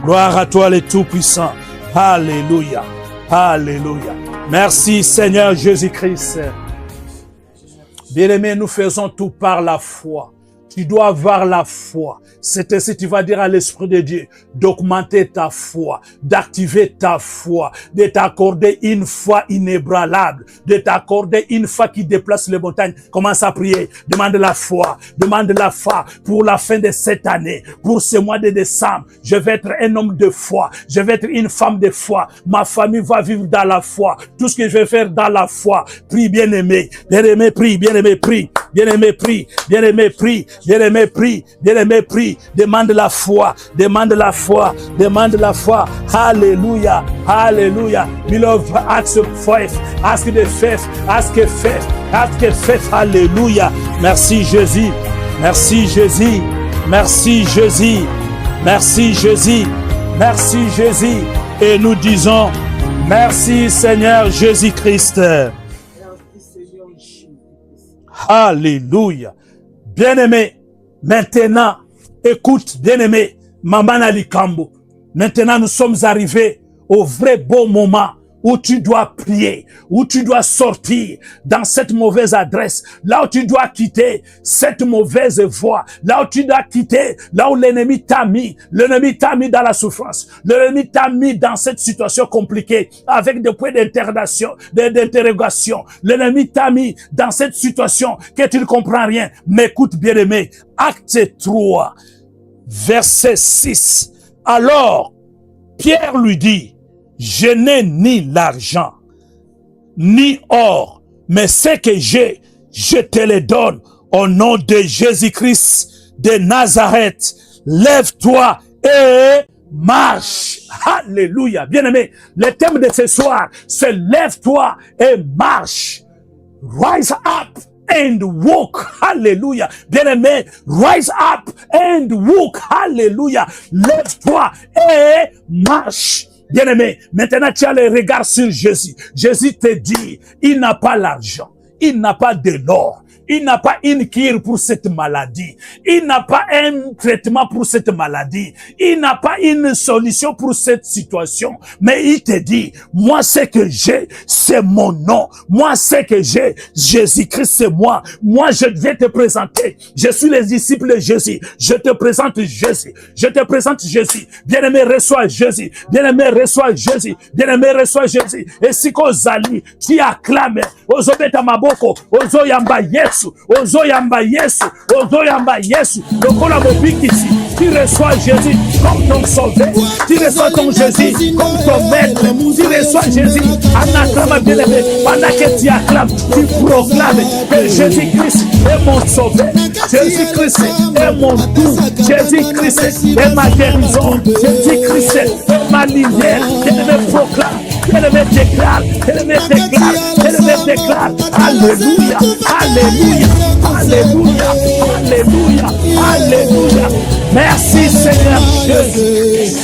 Gloire à toi le Tout-Puissant. Alléluia. Alléluia. Merci Seigneur Jésus-Christ. Bien-aimés, nous faisons tout par la foi. Tu dois avoir la foi. C'est ainsi tu vas dire à l'Esprit de Dieu d'augmenter ta foi, d'activer ta foi, de t'accorder une foi inébranlable, de t'accorder une foi qui déplace les montagnes. Commence à prier. Demande la foi pour la fin de cette année, pour ce mois de décembre. Je vais être un homme de foi. Je vais être une femme de foi. Ma famille va vivre dans la foi. Tout ce que je vais faire dans la foi. Prie, bien-aimé. Bien-aimé, prie. Bien-aimé, prie. Bien-aimé, prie. Bien-aimé, prie. Bien-aimé, prie. Bien-aimé, prie. Demande la foi. Demande la foi. Demande la foi. Alléluia. Alléluia. Beloved, ask faith. Ask the faith. Ask faith. Ask faith. Alléluia. Merci Jésus. Merci Jésus. Merci Jésus. Merci Jésus. Merci Jésus. Et nous disons merci Seigneur Jésus-Christ. Alléluia. Bien-aimé, maintenant, écoute, bien-aimé, Maman Alikambo. Maintenant, nous sommes arrivés au vrai beau moment où tu dois prier, où tu dois sortir dans cette mauvaise adresse, là où tu dois quitter cette mauvaise voie, là où tu dois quitter, là où l'ennemi t'a mis dans la souffrance, l'ennemi t'a mis dans cette situation compliquée, avec des points d'interrogation, l'ennemi t'a mis dans cette situation que tu ne comprends rien. Mais écoute bien aimé, acte 3, verset 6, alors Pierre lui dit, je n'ai ni l'argent, ni or, mais ce que j'ai, je te le donne au nom de Jésus-Christ de Nazareth. Lève-toi et marche. Alléluia. Bien-aimé, le thème de ce soir, c'est lève-toi et marche. Rise up and walk. Alléluia. Bien-aimé, rise up and walk. Alléluia. Lève-toi et marche. Bien-aimé, maintenant tu as le regard sur Jésus. Jésus te dit, il n'a pas l'argent. Il n'a pas de l'or. Il n'a pas une cure pour cette maladie. Il n'a pas un traitement pour cette maladie. Il n'a pas une solution pour cette situation. Mais il te dit, moi, ce que j'ai, c'est mon nom. Moi, ce que j'ai, Jésus-Christ, c'est moi. Moi, je vais te présenter. Je suis les disciples de Jésus. Je te présente Jésus. Je te présente Jésus. Bien-aimé, reçois Jésus. Bien-aimé, reçois Jésus. Bien-aimé, reçois Jésus. Et si Kozali, tu acclames, Ozobeta Maboko, Ozoyamba Yesu, Ozoyamba Yesu, Ozoyamba Yesu, Lokola Mobikisi, tu reçois Jésus comme ton sauveur, tu reçois ton Jésus comme ton maître, tu reçois Jésus en acclamant bien-aimé, pendant que tu acclames, tu proclames que Jésus-Christ est mon sauveur, Jésus-Christ est mon tout, Jésus-Christ est ma guérison, Jésus-Christ est ma lumière, bien-aimé proclame. Elle me déclare, elle me déclare, elle me déclare. Alléluia, alléluia, alléluia, alléluia, alléluia. Merci Seigneur Jésus.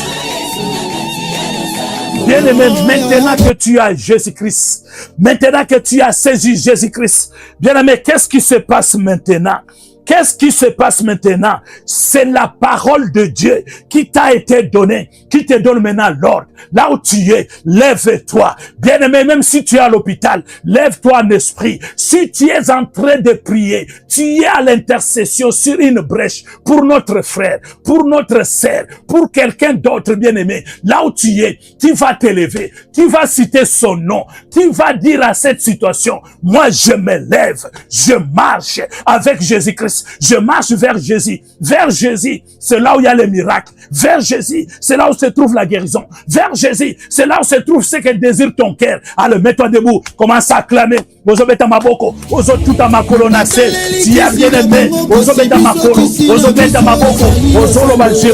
Bien-aimé, maintenant que tu as Jésus-Christ, maintenant que tu as saisi Jésus-Christ, bien-aimé, qu'est-ce qui se passe maintenant? Qu'est-ce qui se passe maintenant? C'est la parole de Dieu qui t'a été donnée, qui te donne maintenant l'ordre. Là où tu es, lève-toi. Bien-aimé, même si tu es à l'hôpital, lève-toi en esprit. Si tu es en train de prier, tu es à l'intercession sur une brèche pour notre frère, pour notre sœur, pour quelqu'un d'autre, bien-aimé. Là où tu es, tu vas t'élever, tu vas citer son nom, tu vas dire à cette situation, moi je me lève, je marche avec Jésus-Christ. Je marche vers Jésus. Vers Jésus, c'est là où il y a les miracles. Vers Jésus, c'est là où se trouve la guérison. Vers Jésus, c'est là où se trouve ce que désire ton cœur. Alors, mets-toi debout. Commence à acclamer. Ozo beta maboko. Ozo tuta makolo nase. Si a bien aimé. Ozo beta makolo. Ozo beta maboko. Ozo loba. Je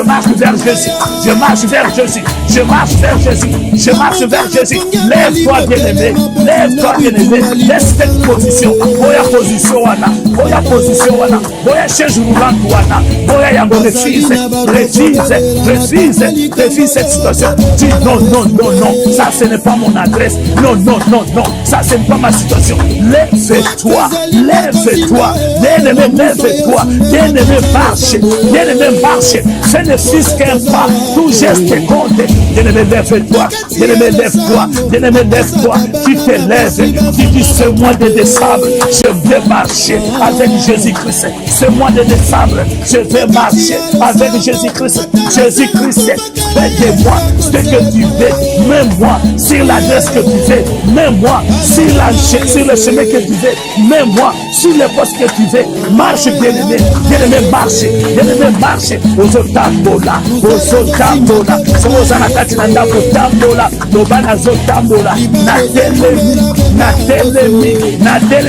marche vers Jésus. Je marche vers Jésus. Je marche vers Jésus. Je marche vers Jésus. Lève-toi, bien aimé. Lève-toi, bien aimé. Laisse cette position. Boya position, wana. Boya position wana, boya chaise roulante wana, boya yango refuse cette situation. Dis non, non, non, non, ça ce n'est pas mon adresse. Non, non, non, non, ça ce n'est pas ma situation. Lève-toi, lève-toi, bien-aimé, lève-toi, bien-aimé, marche, bien-aimé, marche. Ce ne fût qu'un pas, tout geste compte. Bien-aimé, lève-toi, bien-aimé, lève-toi, bien-aimé, lève-toi. Tu te lèves, tu dis ce mois de décembre, je vais marcher avec Jésus-Christ. Ce mois de décembre, je vais marcher avec Jésus-Christ. Jésus-Christ, fais de moi ce que tu veux. Mets-moi sur l'adresse que tu veux. Mets-moi sur le chemin que tu veux. Mets-moi sur le poste que tu veux. Marche, bien-aimé. Bien-aimé, marche. Bien-aimé, marche. Ozo tambola. Ozo tambola. Somoza na kati na ndako tambola. Lobana zo tambola. Na telemi.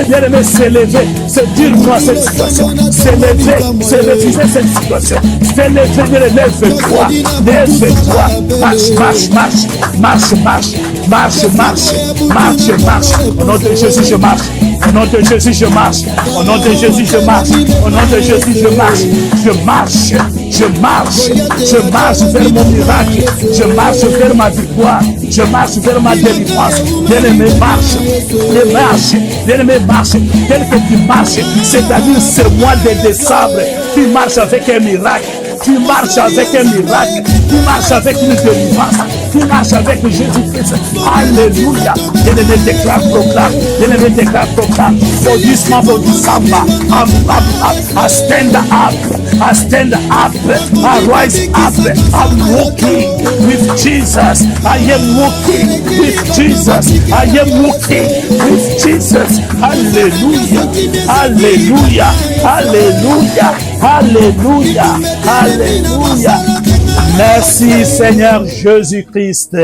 Bien-aimé, s'élever. Se dire moi cette situation. S'élever. Se refuser cette situation. S'élever. Lève-toi. Lève-toi. Marche, marche, marche. Marche, marche. Marche, marche. Marche, marche. Au nom de Jésus, je marche. Au nom de Jésus, je marche. Au nom de Jésus, je marche. Au nom de Jésus, je marche. Je marche. Je marche. Je marche vers mon miracle. Je marche vers ma victoire. Je marche vers ma délivrance. Bien-aimé, marche. Et marche. Bien-aimé, marche. Tel que tu marches, c'est-à-dire ce mois de décembre, tu marches avec un miracle. Tu marches avec un miracle. Tu marches avec une délivrance. Tu marches avec Jésus-Christ. Alléluia. Bien-aimé, déclare, proclame. Bien-aimé, déclare, proclame. For this month of December, I stand up. I stand up. I rise up. I'm walking with Jesus. I am walking with Jesus. I am walking with Jesus. Alléluia. Alléluia. Alléluia. Alléluia. Alléluia. Merci Seigneur Jésus-Christ.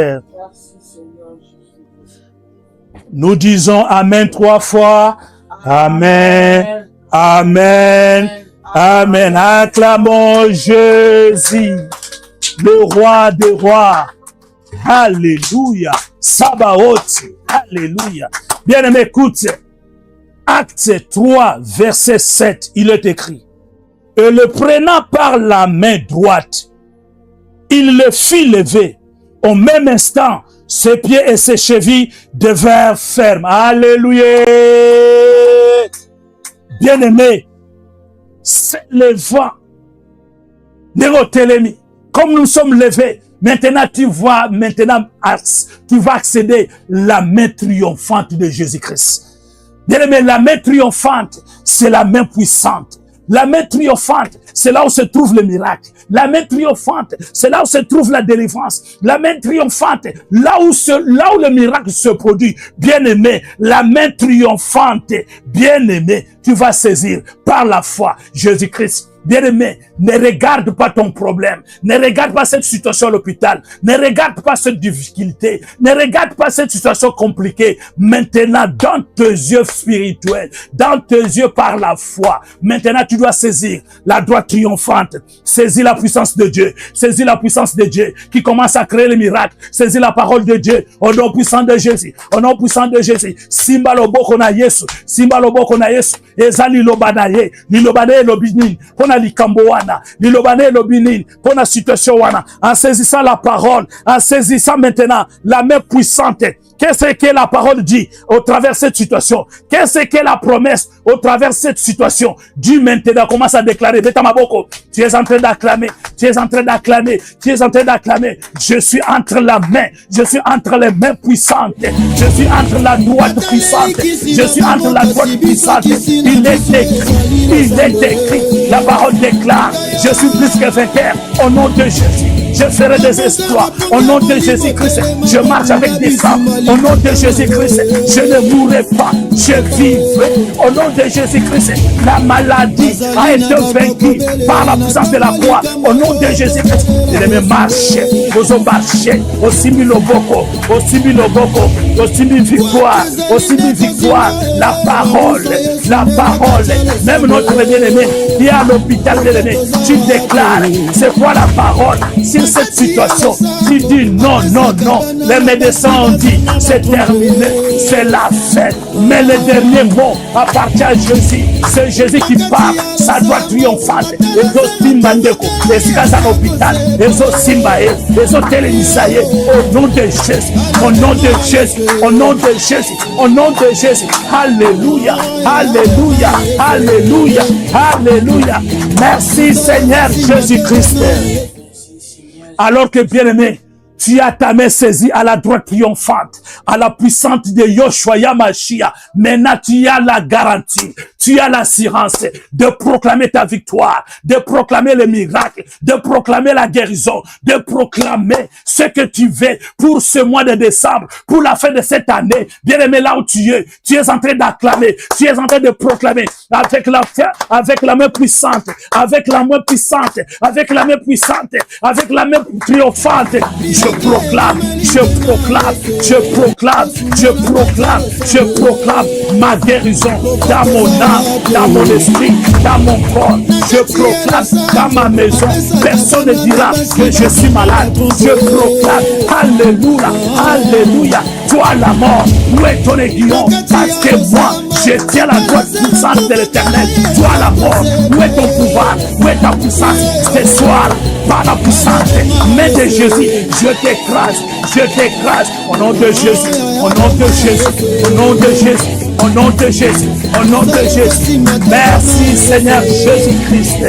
Nous disons Amen 3 fois. Amen. Amen. Amen. Acclamons Jésus, le roi des rois. Alléluia. Sabaoth. Alléluia. Bien-aimé, écoute. Acte 3, verset 7, il est écrit. Et le prenant par la main droite, il le fit lever. Au même instant, ses pieds et ses chevilles devinrent fermes. Alléluia. Bien-aimé, c'est le vent. Nérotélémie. Comme nous sommes levés, maintenant tu vas accéder à la main triomphante de Jésus-Christ. Bien-aimé, la main triomphante, c'est la main puissante. La main triomphante, c'est là où se trouve le miracle. La main triomphante, c'est là où se trouve la délivrance. La main triomphante, là où le miracle se produit. Bien-aimé, la main triomphante, bien-aimé, tu vas saisir par la foi Jésus-Christ. Bien-aimé, ne regarde pas ton problème. Ne regarde pas cette situation à l'hôpital. Ne regarde pas cette difficulté. Ne regarde pas cette situation compliquée. Maintenant, dans tes yeux spirituels, dans tes yeux par la foi, maintenant tu dois saisir la droite triomphante. Saisis la puissance de Dieu. Saisis la puissance de Dieu qui commence à créer les miracles. Saisis la parole de Dieu au nom puissant de Jésus. Au nom puissant de Jésus. Simba loboko na Yesu. Simba loboko na Yesu. Ezali lobanaye. Lilobanaye lobinin. Likambo wana, lilobane lobinin, pour la situation wana, en saisissant la parole, en saisissant maintenant la main puissante. Qu'est-ce que la parole dit au travers de cette situation? Qu'est-ce que la promesse au travers de cette situation? Dieu maintenant commence à déclarer, Betamaboko, tu es en train d'acclamer, tu es en train d'acclamer, tu es en train d'acclamer. Je suis entre la main, je suis entre les mains puissantes, je suis entre la droite puissante, je suis entre la droite puissante. Il est écrit, la parole déclare, je suis plus que vainqueur au nom de Jésus. Je ferai des exploits au nom de Jésus-Christ. Je marche avec des femmes au nom de Jésus-Christ. Je ne mourrai pas, je vivrai au nom de Jésus-Christ. La maladie a été vaincue par la puissance de la croix au nom de Jésus-Christ. Je vais marcher, vous marcher au similoboko, au similoboko, au simil-victoire, au simil-victoire. La parole, même notre bien-aimé qui est à l'hôpital, bien-aimé, tu déclares, c'est quoi la parole? Cette situation, tu dis non, non, non. Les médecins ont dit c'est terminé, c'est la fête. Mais le dernier mot appartient à Jésus. C'est Jésus qui parle. Ça doit triompher. Et d'autres Mandeko, et Skaza l'hôpital, et autres Simbaé, et autres Télémisaïe, au nom de Jésus, au nom de Jésus, au nom de Jésus, au nom de Jésus. Alléluia, alléluia, alléluia, alléluia. Merci Seigneur Jésus-Christ. Alors que, bien-aimé, tu as ta main saisie à la droite triomphante, à la puissante de Yoshua Yamashia. Maintenant, tu as la garantie, tu as l'assurance de proclamer ta victoire, de proclamer le miracle, de proclamer la guérison, de proclamer ce que tu veux pour ce mois de décembre, pour la fin de cette année. Bien-aimé, là où tu es en train d'acclamer, tu es en train de proclamer avec la main puissante, avec la main puissante, avec la main puissante, avec la main triomphante. Je proclame, je proclame, je proclame, je proclame, je proclame ma guérison dans mon âme, dans mon esprit, dans mon corps. Je proclame dans ma maison. Personne ne dira que je suis malade. Je proclame, alléluia, alléluia. Toi la mort, où est ton aiguillon? Parce que moi, je tiens la droite puissante de l'Éternel. Toi la mort, où est ton pouvoir? Où est ta puissance? Ce soir, par la puissance, main de Jésus, je t'écrase, au nom de Jésus, au nom de Jésus, au nom de Jésus, au nom de Jésus, au nom de Jésus. Merci Seigneur Jésus-Christ.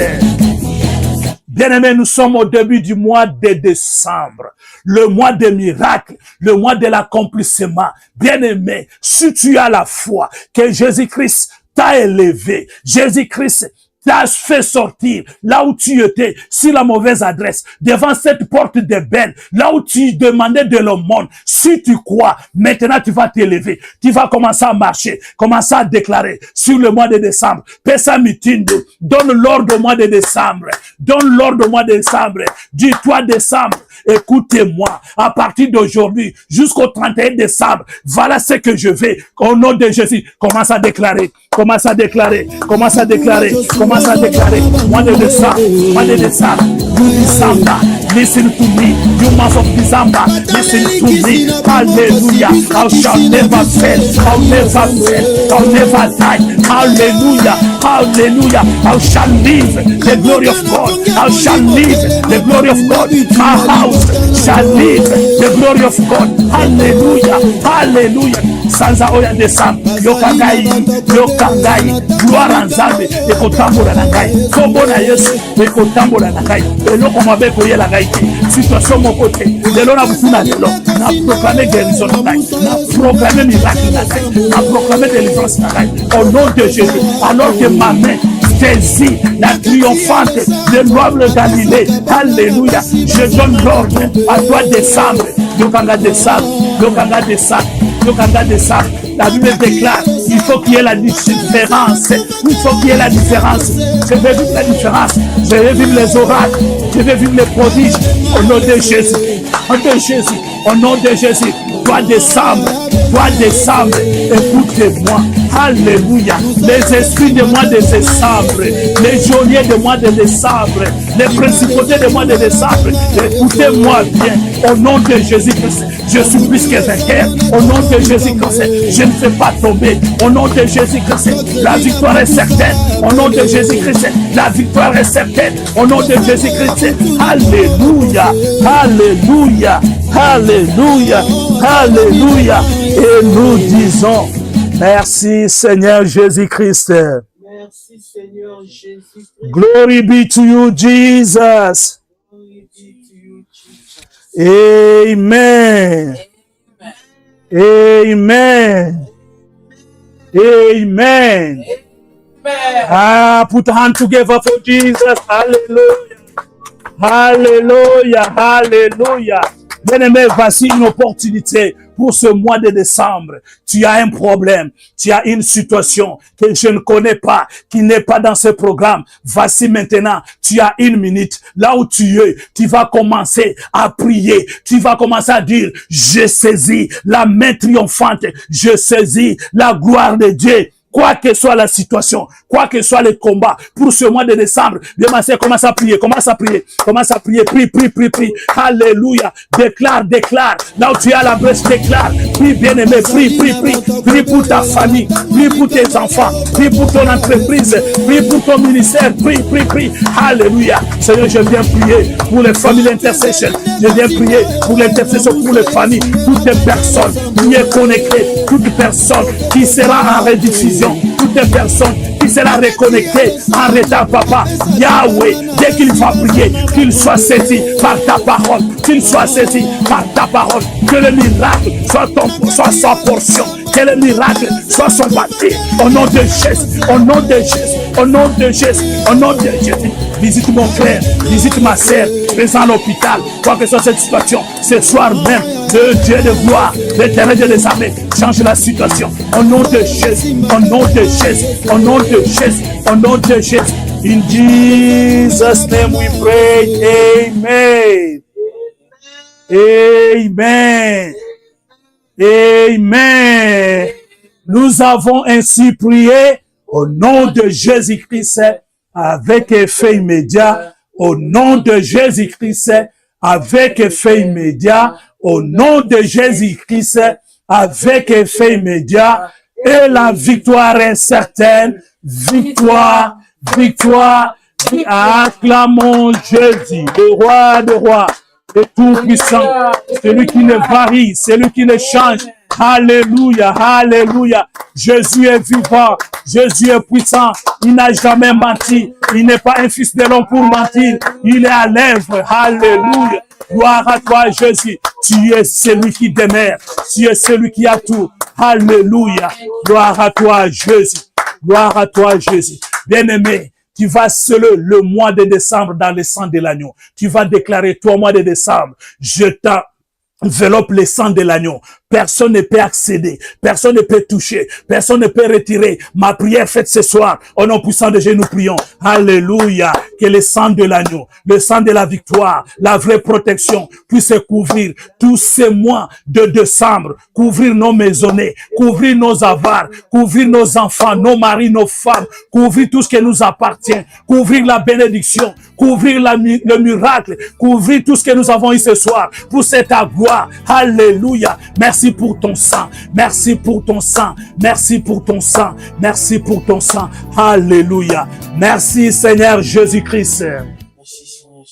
Bien-aimés, nous sommes au début du mois de décembre, le mois des miracles, le mois de l'accomplissement. Bien-aimé, si tu as la foi que Jésus-Christ t'a élevé, Jésus-Christ t'a fait sortir là où tu étais, sur la mauvaise adresse, devant cette porte d'ébène, là où tu demandais de le monde. Si tu crois, maintenant tu vas t'élever, tu vas commencer à marcher, commencer à déclarer sur le mois de décembre. Pesa mitindo, donne l'ordre au mois de décembre, donne l'ordre au mois de décembre. Dis-toi décembre, écoutez-moi, à partir d'aujourd'hui jusqu'au 31 décembre, voilà ce que je vais. Au nom de Jésus, commence à déclarer, commence à déclarer, commence à déclarer, commence à déclarer. Mois de décembre, you December, listen to me. You month of December, listen to me. Hallelujah, I shall never fail, I'll never fail, I'll never die. Hallelujah, Hallelujah. I shall live the glory of God. I shall live the glory of God. My house shall live the glory of God. Hallelujah. Hallelujah. Sanza oya desam. Yokangai. Gloire en Zambé. Ekotambola na ngai. Kombo na Yesu. Ekotambola na ngai. Eloko mabe koyela ngai. Situation mon côté. Lelo na butuna lelo. Na proclamer guérison na ngai. Na proclamer miracle na ngai. Na proclamer délivrance na ngai. Au nom de Jésus. Alors que ma main saisit la triomphante de l'homme Galilée. Alléluia. Je donne l'ordre à toi descendre. Yokanga descendre. Yokanga descendre. Yokanga descendre. La Bible déclare il faut qu'il y ait la différence. Il faut qu'il y ait la différence. Je vais vivre la différence. Je vais vivre les oracles. Je vais vivre les prodiges. Au nom de Jésus. Au nom de Jésus. Au nom de Jésus. Toi descendre. Toi descendre. Écoutez-moi. Alléluia. Les esprits de mois de décembre. Les geôliers de mois de décembre. Les principautés de mois de décembre. Écoutez-moi bien. Au nom de Jésus-Christ. Je suis plus que vainqueur. Au nom de Jésus-Christ. Je ne fais pas tomber. Au nom de Jésus-Christ. La victoire est certaine. Au nom de Jésus-Christ. La victoire est certaine. Au nom de Jésus-Christ. Alléluia. Alléluia. Alléluia. Alléluia. Et nous disons merci Seigneur Jésus-Christ. Merci Seigneur Jésus-Christ. Glory be to you, Jesus. Glory be to you, Jesus. Amen. Amen. Amen. Ah, put hand together for Jesus. Hallelujah. Hallelujah. Hallelujah. Bien-aimé, voici une opportunité pour ce mois de décembre. Tu as un problème, tu as une situation que je ne connais pas, qui n'est pas dans ce programme. Voici maintenant, tu as une minute. Là où tu es, tu vas commencer à prier. Tu vas commencer à dire, je saisis la main triomphante. Je saisis la gloire de Dieu. Quoi que soit la situation, quoi que soit le combat, pour ce mois de décembre, bien ma sœur, commence à prier, commence à prier, commence à prier, prie, prie, prie, prie. Alléluia. Déclare, déclare. Là où tu as la brèche, déclare. Prie, bien-aimé, prie, prie, prie. Prie pour ta famille, prie pour tes enfants, prie pour ton entreprise, prie pour ton ministère, prie, prie, prie. Alléluia. Seigneur, je viens prier pour les familles intercession. Je viens prier pour l'intercession, pour les familles, toutes les personnes qui sont connectées, toute personne qui sera en rediffusion. Toutes les personnes qui sera reconnectée en retard, papa, Yahweh, dès qu'il va prier, qu'il soit saisi par ta parole, qu'il soit saisi par ta parole, que le miracle soit sa portion, que le miracle soit son baptême, au nom de Jésus, au nom de Jésus, au nom de Jésus, au nom de Jésus. Visite mon frère, visite ma sœur, présent à l'hôpital, quoi que soit cette situation, ce soir même, le Dieu de gloire, l'Éternel Dieu des armées, change la situation, au nom de Jésus, au nom de Jésus, au nom de Jésus, au nom de Jésus. In Jesus' name we pray, amen. Amen. Amen. Nous avons ainsi prié au nom de Jésus-Christ avec effet immédiat, au nom de Jésus-Christ avec effet immédiat, au nom de Jésus-Christ avec effet immédiat, et la victoire est certaine. Victoire, victoire. Acclamons Jésus, le roi de rois, le tout-puissant, celui qui ne varie, celui qui ne change. Alléluia, alléluia. Jésus est vivant, Jésus est puissant, il n'a jamais menti, il n'est pas un fils de l'homme pour mentir, il est à l'œuvre. Alléluia. Gloire à toi, Jésus. Tu es celui qui demeure, tu es celui qui a tout. Alléluia. Gloire à toi, Jésus. Gloire à toi, Jésus. Bien-aimé, tu vas sceller le mois de décembre dans le sang de l'agneau. Tu vas déclarer, toi, mois de décembre, je t'enveloppe le sang de l'agneau. Personne ne peut accéder, personne ne peut toucher, personne ne peut retirer ma prière faite ce soir. Au nom puissant de Jésus, nous prions. Alléluia. Que le sang de l'agneau, le sang de la victoire, la vraie protection puisse couvrir tous ces mois de décembre, couvrir nos maisonnées, couvrir nos avoirs, couvrir nos enfants, nos maris, nos femmes, couvrir tout ce qui nous appartient, couvrir la bénédiction, couvrir le miracle, couvrir tout ce que nous avons eu ce soir pour cette gloire. Alléluia. Merci Merci pour ton sang. Merci pour ton sang. Merci pour ton sang. Merci pour ton sang. Alléluia. Merci Seigneur Jésus-Christ.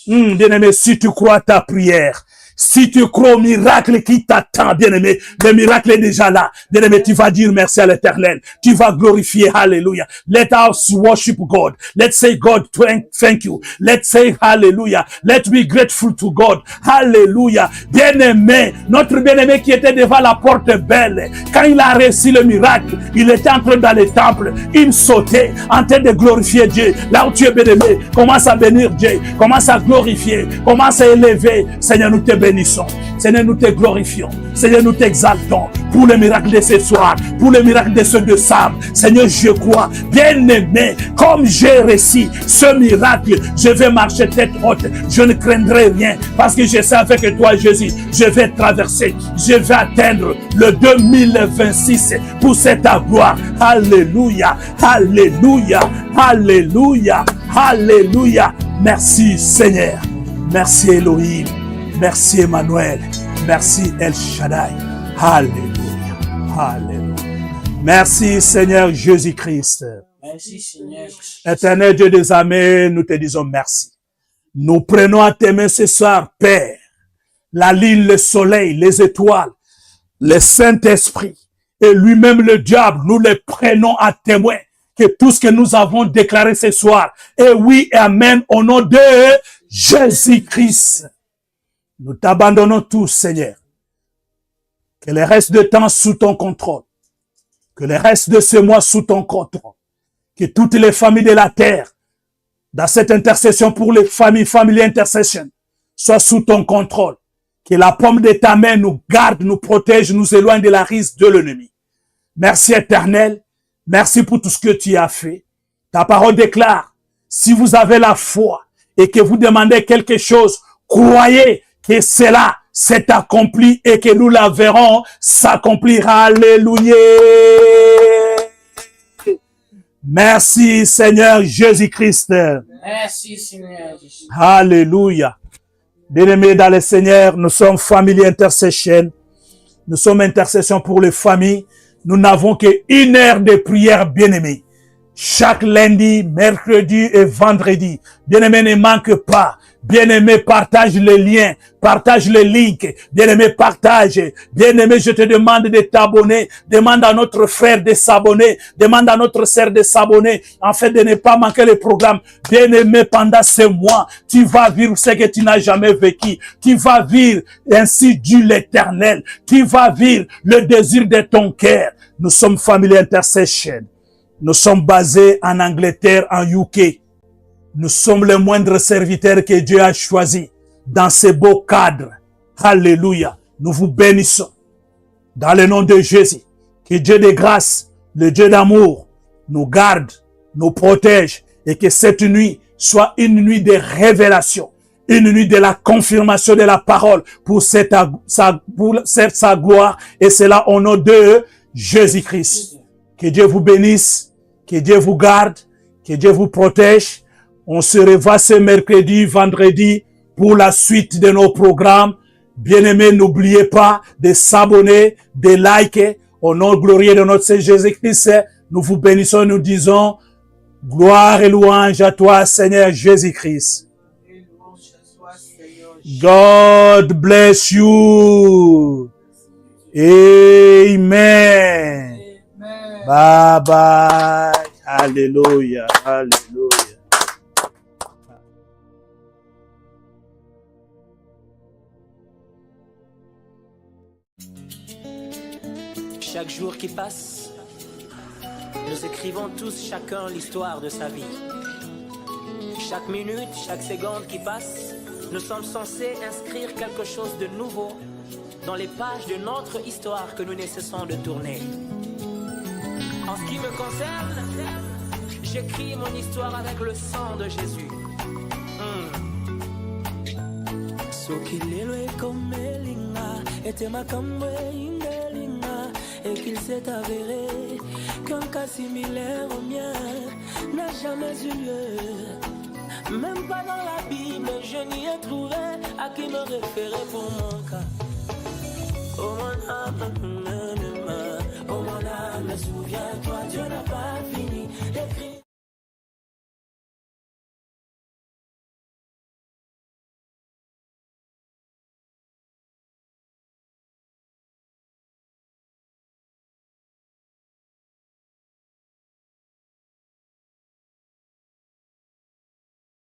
Bien-aimé, si tu crois à ta prière, si tu crois au miracle qui t'attend, bien-aimé, le miracle est déjà là. Bien-aimé, tu vas dire merci à l'Éternel. Tu vas glorifier, hallelujah. Let us worship God. Let's say God, thank you. Let's say hallelujah. Let's be grateful to God. Hallelujah. Bien-aimé, notre bien-aimé qui était devant la porte belle, quand il a réussi le miracle, il était en train dans le temple, il sautait, en train de glorifier Dieu. Là où tu es bien-aimé, commence à bénir Dieu, commence à glorifier, commence à élever. Seigneur, nous te bénissons. Seigneur, nous te glorifions. Seigneur, nous t'exaltons pour le miracle de ce soir, pour le miracle de ce de Sam. Seigneur, je crois, bien-aimé, comme j'ai réussi ce miracle, je vais marcher tête haute. Je ne craindrai rien parce que je sais avec toi, Jésus, je vais traverser, je vais atteindre le 2026 pour cette gloire. Alléluia, alléluia, alléluia, alléluia. Merci Seigneur, merci Elohim. Merci Emmanuel. Merci El Shaddai. Alléluia. Alléluia. Merci Seigneur Jésus-Christ. Merci Seigneur. Éternel Dieu des armées, nous te disons merci. Nous prenons à tes mains ce soir, Père, la lune, le soleil, les étoiles, le Saint-Esprit et lui-même le diable, nous les prenons à témoin que tout ce que nous avons déclaré ce soir est oui et amen au nom de Jésus-Christ. Nous t'abandonnons tous, Seigneur. Que le reste de temps sous ton contrôle. Que le reste de ce mois sous ton contrôle. Que toutes les familles de la terre, dans cette intercession pour les familles, family intercession, soient sous ton contrôle. Que la paume de ta main nous garde, nous protège, nous éloigne de la risque de l'ennemi. Merci Éternel. Merci pour tout ce que tu as fait. Ta parole déclare, si vous avez la foi et que vous demandez quelque chose, croyez que cela s'est accompli et que nous la verrons s'accomplir. Alléluia. Merci Seigneur Jésus-Christ. Merci Seigneur Jésus. Alléluia. Bien-aimés dans le Seigneur, nous sommes Family Intercession. Nous sommes intercession pour les familles. Nous n'avons qu'une heure de prière, bien-aimés. Chaque lundi, mercredi et vendredi. Bien-aimés, ne manque pas. Bien-aimé, partage les liens, partage les links. Bien-aimé, partage. Bien-aimé, je te demande de t'abonner. Demande à notre frère de s'abonner. Demande à notre sœur de s'abonner. En fait, de ne pas manquer le programme. Bien-aimé, pendant ce mois, tu vas vivre ce que tu n'as jamais vécu. Tu vas vivre ainsi dit l'Éternel. Tu vas vivre le désir de ton cœur. Nous sommes Family Intercession. Nous sommes basés en Angleterre, en UK. Nous sommes les moindres serviteurs que Dieu a choisis dans ce beau cadre. Alléluia. Nous vous bénissons. Dans le nom de Jésus. Que Dieu de grâce, le Dieu d'amour, nous garde, nous protège et que cette nuit soit une nuit de révélation. Une nuit de la confirmation de la parole pour sa gloire. Et cela au nom de Jésus-Christ. Que Dieu vous bénisse. Que Dieu vous garde. Que Dieu vous protège. On se revoit ce mercredi, vendredi pour la suite de nos programmes. Bien-aimés, n'oubliez pas de s'abonner, de liker. Au nom glorieux de notre Seigneur Jésus-Christ, nous vous bénissons, nous disons gloire et louange à toi, Seigneur Jésus-Christ. God bless you. Amen. Bye bye. Alléluia. Alléluia. Chaque jour qui passe, nous écrivons tous chacun l'histoire de sa vie. Chaque minute, chaque seconde qui passe, nous sommes censés inscrire quelque chose de nouveau dans les pages de notre histoire que nous ne cessons de tourner. En ce qui me concerne, j'écris mon histoire avec le sang de Jésus. Et qu'il s'est avéré qu'un cas similaire au mien n'a jamais eu lieu. Même pas dans la Bible, je n'y ai trouvé à qui me référer pour mon cas. Oh mon âme, souviens-toi, Dieu n'a pas fini d'écrire.